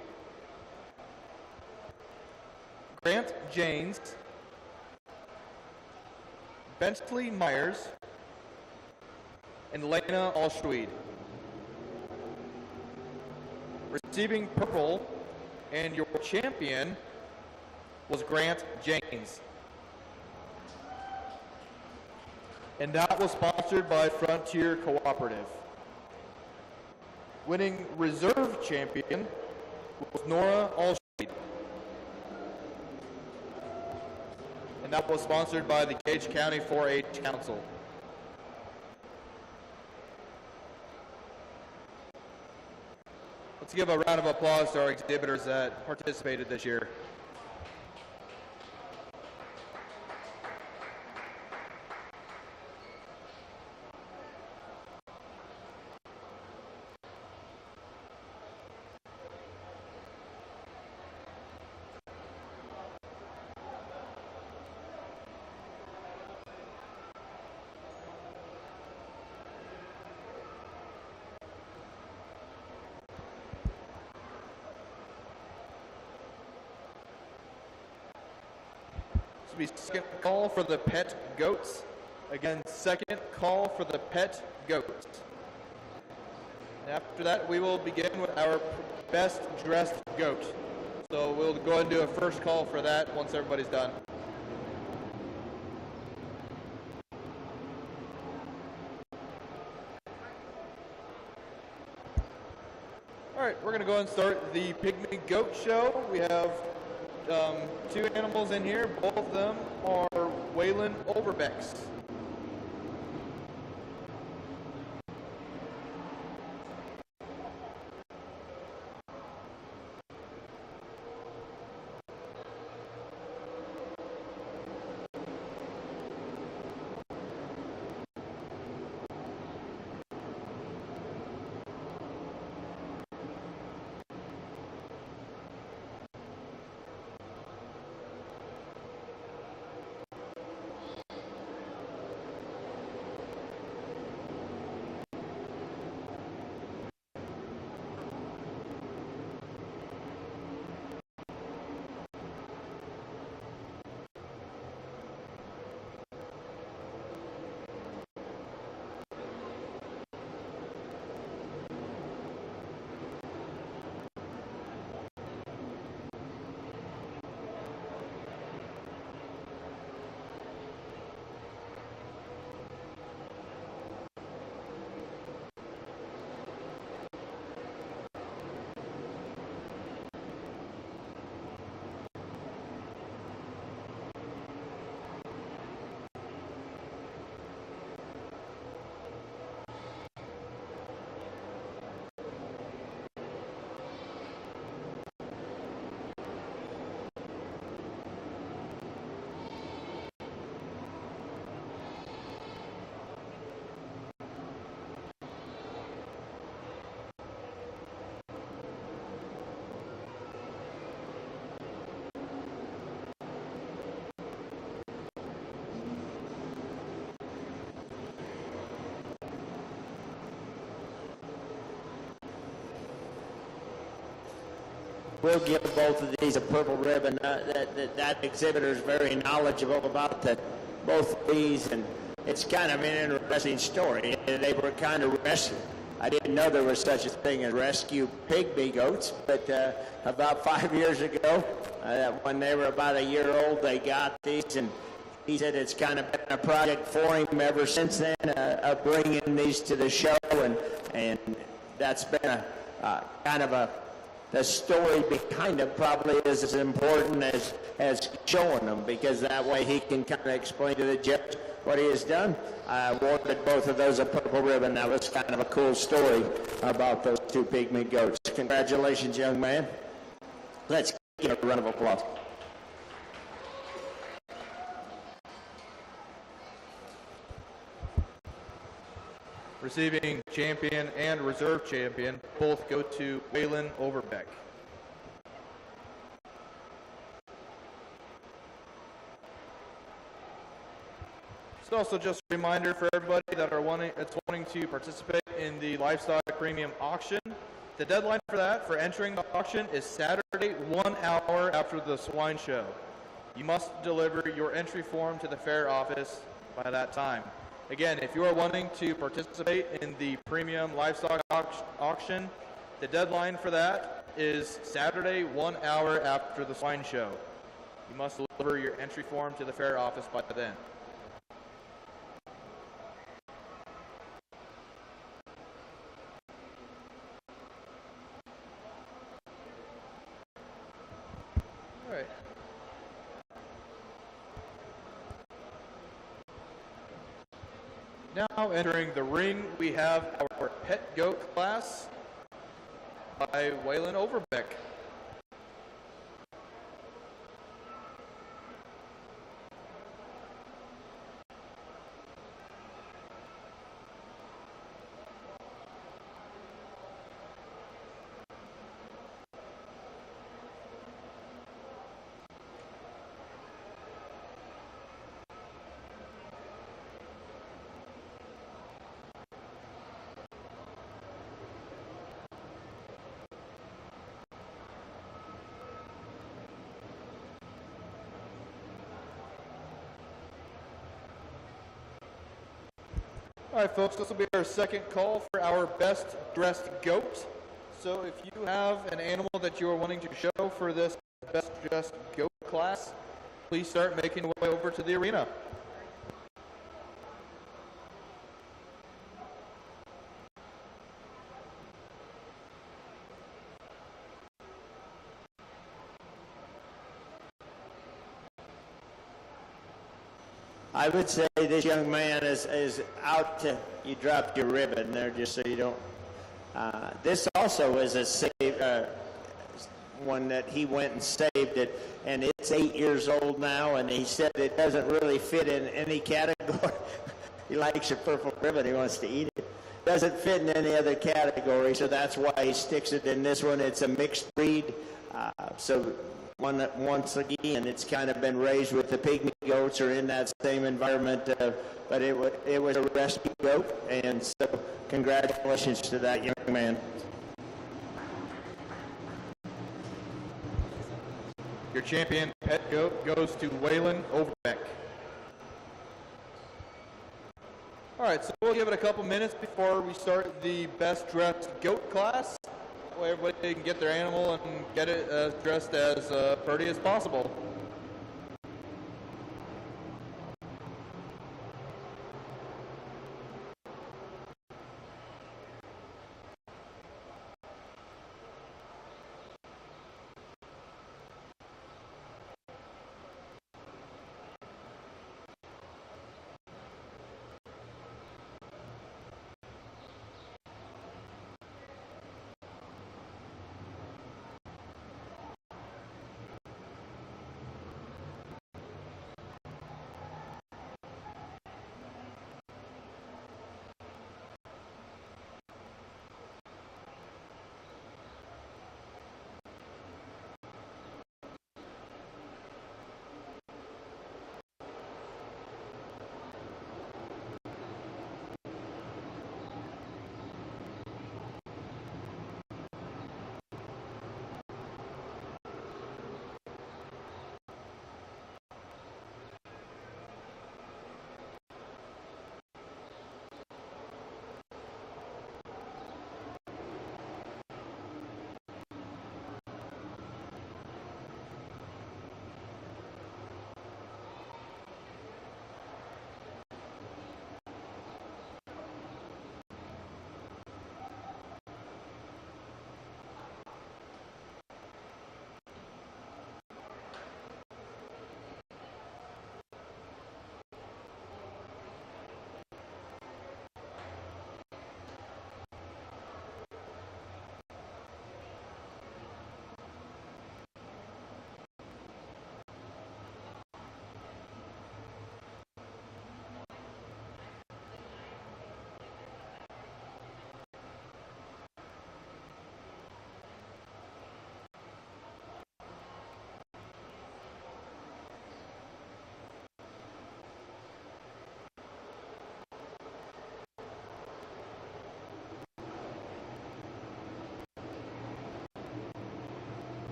Grant Janes, Bentley Myers, and Lena Allschwede. Receiving purple and your champion was Grant Janes. And that was sponsored by Frontier Cooperative. Winning reserve champion was Nora Allschwede. And that was sponsored by the Gage County 4-H Council. Let's give a round of applause to our exhibitors that participated this year. This will be second call for the pet goats. Again, second call for the pet goats. And after that, we will begin with our best dressed goat. So we'll go ahead and do a first call for that once everybody's done. All right, we're going to go ahead and start the Pygmy Goat Show. We have two animals in here. Both of them are Waylon Overbecks. we'll give both of these a purple ribbon. That exhibitor is very knowledgeable about both of these, and it's kind of an interesting story. They were kind of rescued. I didn't know there was such a thing as rescue pygmy goats, but about 5 years ago, when they were about a year old, they got these, and he said it's kind of been a project for him ever since then, of bringing these to the show, and that's been kind of the story behind it probably is as important as showing them, because that way he can kind of explain to the judge what he has done. I awarded both of those a purple ribbon. That was kind of a cool story about those two pygmy goats. Congratulations, young man. Let's give a round of applause. Receiving champion and reserve champion both go to Waylon Overbeck. It's also just a reminder for everybody that are wanting to participate in the livestock premium auction. The deadline for that, for entering the auction, is Saturday, 1 hour after the swine show. You must deliver your entry form to the fair office by that time. Again, if you are wanting to participate in the premium livestock auction, the deadline for that is Saturday, 1 hour after the swine show. You must deliver your entry form to the fair office by then. All right. Now entering the ring, we have our pet goat class by Waylon Overbeck. All right, folks, this will be our second call for our best dressed goat. So if you have an animal that you are wanting to show for this best dressed goat class, please start making your way over to the arena. I would say this young man is out to, you dropped your ribbon there just so you don't. This also is a save, one that he went and saved it, and it's 8 years old now, and he said it doesn't really fit in any category. He likes a purple ribbon, he wants to eat it. Doesn't fit in any other category, so that's why he sticks it in this one. It's a mixed breed, so one that once again it's kind of been raised with the pygmy goats or in that same environment, but it was a rescue goat, and so congratulations to that young man. Your champion pet goat goes to Waylon Overbeck. All right, so we'll give it a couple minutes before we start the best dressed goat class. That way everybody can get their animal and get it dressed as pretty as possible.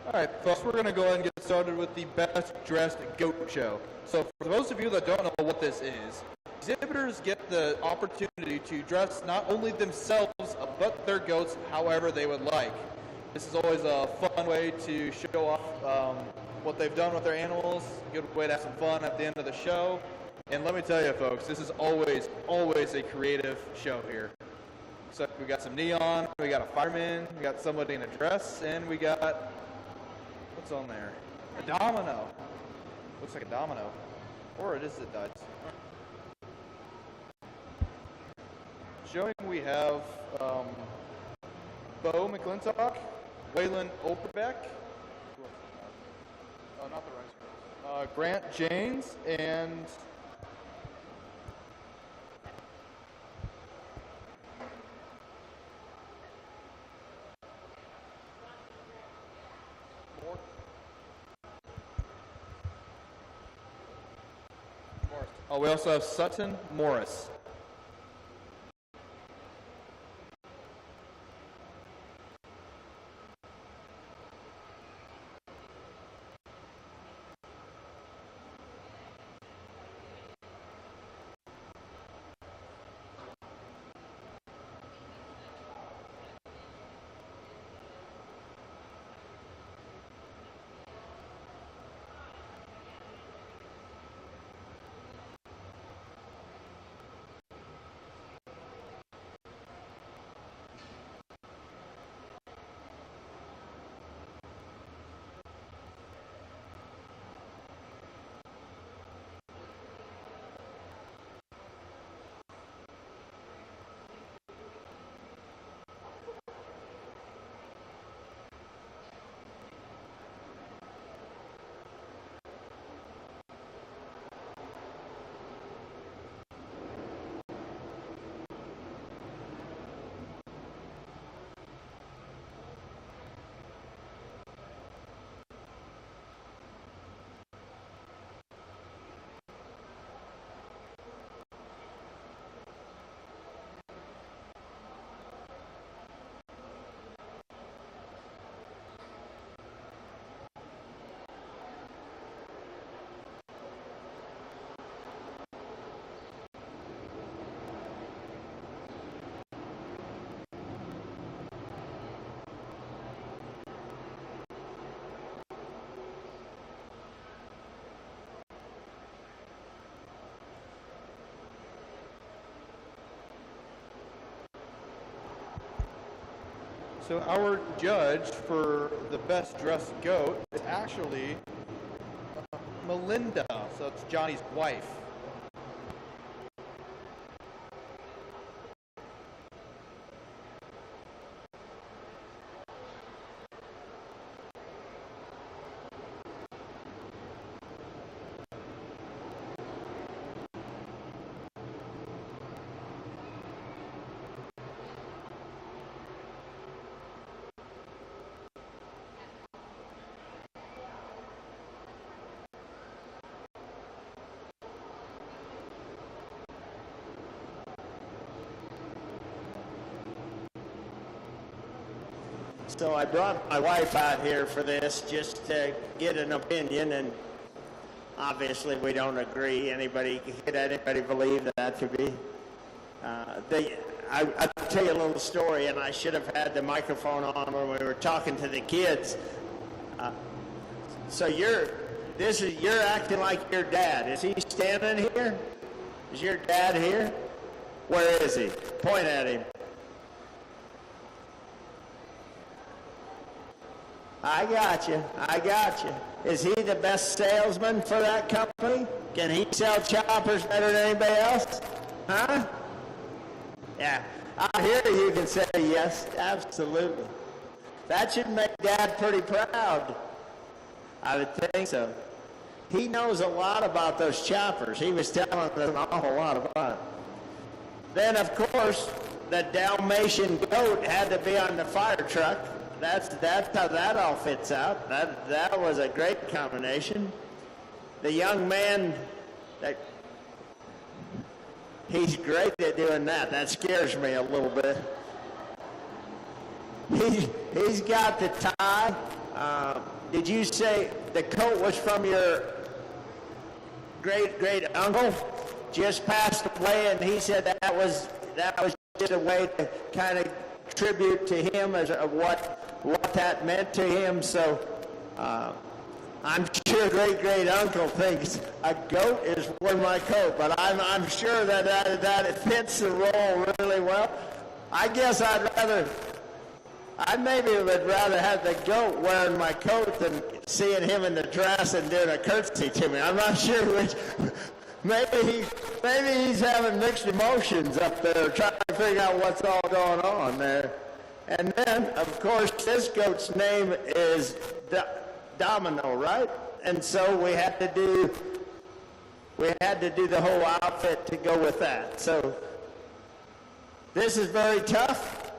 All right, folks, we're going to go ahead and get started with the Best Dressed Goat Show. So for those of you that don't know what this is, exhibitors get the opportunity to dress not only themselves, but their goats however they would like. This is always a fun way to show off what they've done with their animals, a good way to have some fun at the end of the show. And let me tell you, folks, this is always a creative show here. So we got some neon, we got a fireman, we got somebody in a dress, and we got, what's on there? A domino. Looks like a domino. Or it is a dice. Showing we have Bo McClintock, Waylon Oberbeck, not the Rice Girls, Grant Janes, and oh, we also have Sutton Morris. So our judge for the best dressed goat is actually Melinda, so it's Johnny's wife. So I brought my wife out here for this just to get an opinion, and obviously we don't agree. Could anybody believe that to be? I'll tell you a little story, and I should have had the microphone on when we were talking to the kids. So you're acting like your dad. Is he standing here? Is your dad here? Where is he? Point at him. I got you. Is he the best salesman for that company? Can he sell choppers better than anybody else? Huh? Yeah. Out here you can say yes, absolutely. That should make Dad pretty proud. I would think so. He knows a lot about those choppers. He was telling us an awful lot about it. Then, of course, the Dalmatian goat had to be on the fire truck. That's how that all fits out. That was a great combination. The young man, he's great at doing that. That scares me a little bit. He's got the tie. did you say the coat was from your great uncle? Just passed away, and he said that was just a way to kind of tribute to him as what that meant to him. So I'm sure great uncle thinks a goat is worn my coat, but I'm sure that it fits the role really well. I guess I maybe would rather have the goat wearing my coat than seeing him in the dress and doing a curtsy to me. I'm not sure which. Maybe he's having mixed emotions up there, trying to figure out what's all going on there. And then, of course, this goat's name is Domino, right? And so we had to do the whole outfit to go with that. So this is very tough.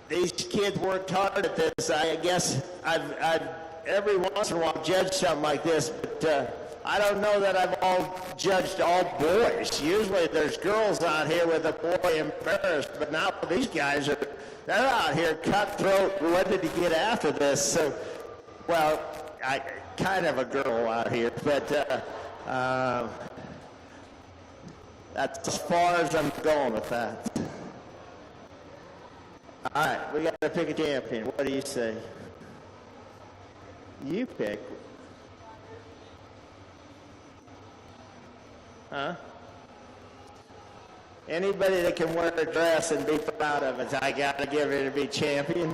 These kids worked hard at this. I guess I've every once in a while judged something like this, but I don't know that I've judged all boys. Usually there's girls out here with a boy embarrassed, but now these guys they're out here cutthroat, ready to get after this. So, well, I kind of a girl out here, but that's as far as I'm going with that. All right, we got to pick a champion. What do you say? You pick. Huh? Anybody that can wear a dress and be proud of it, I got to give it to be champion.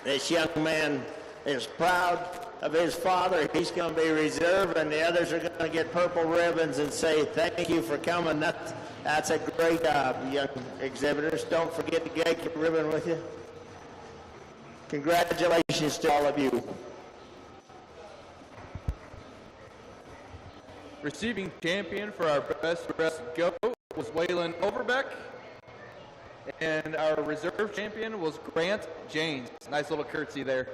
This young man is proud of his father. He's going to be reserved, and the others are going to get purple ribbons and say, thank you for coming. That's a great job, young exhibitors. Don't forget to get your ribbon with you. Congratulations to all of you. Receiving champion for our best dressed goat was Waylon Overbeck. And our reserve champion was Grant James. Nice little curtsy there.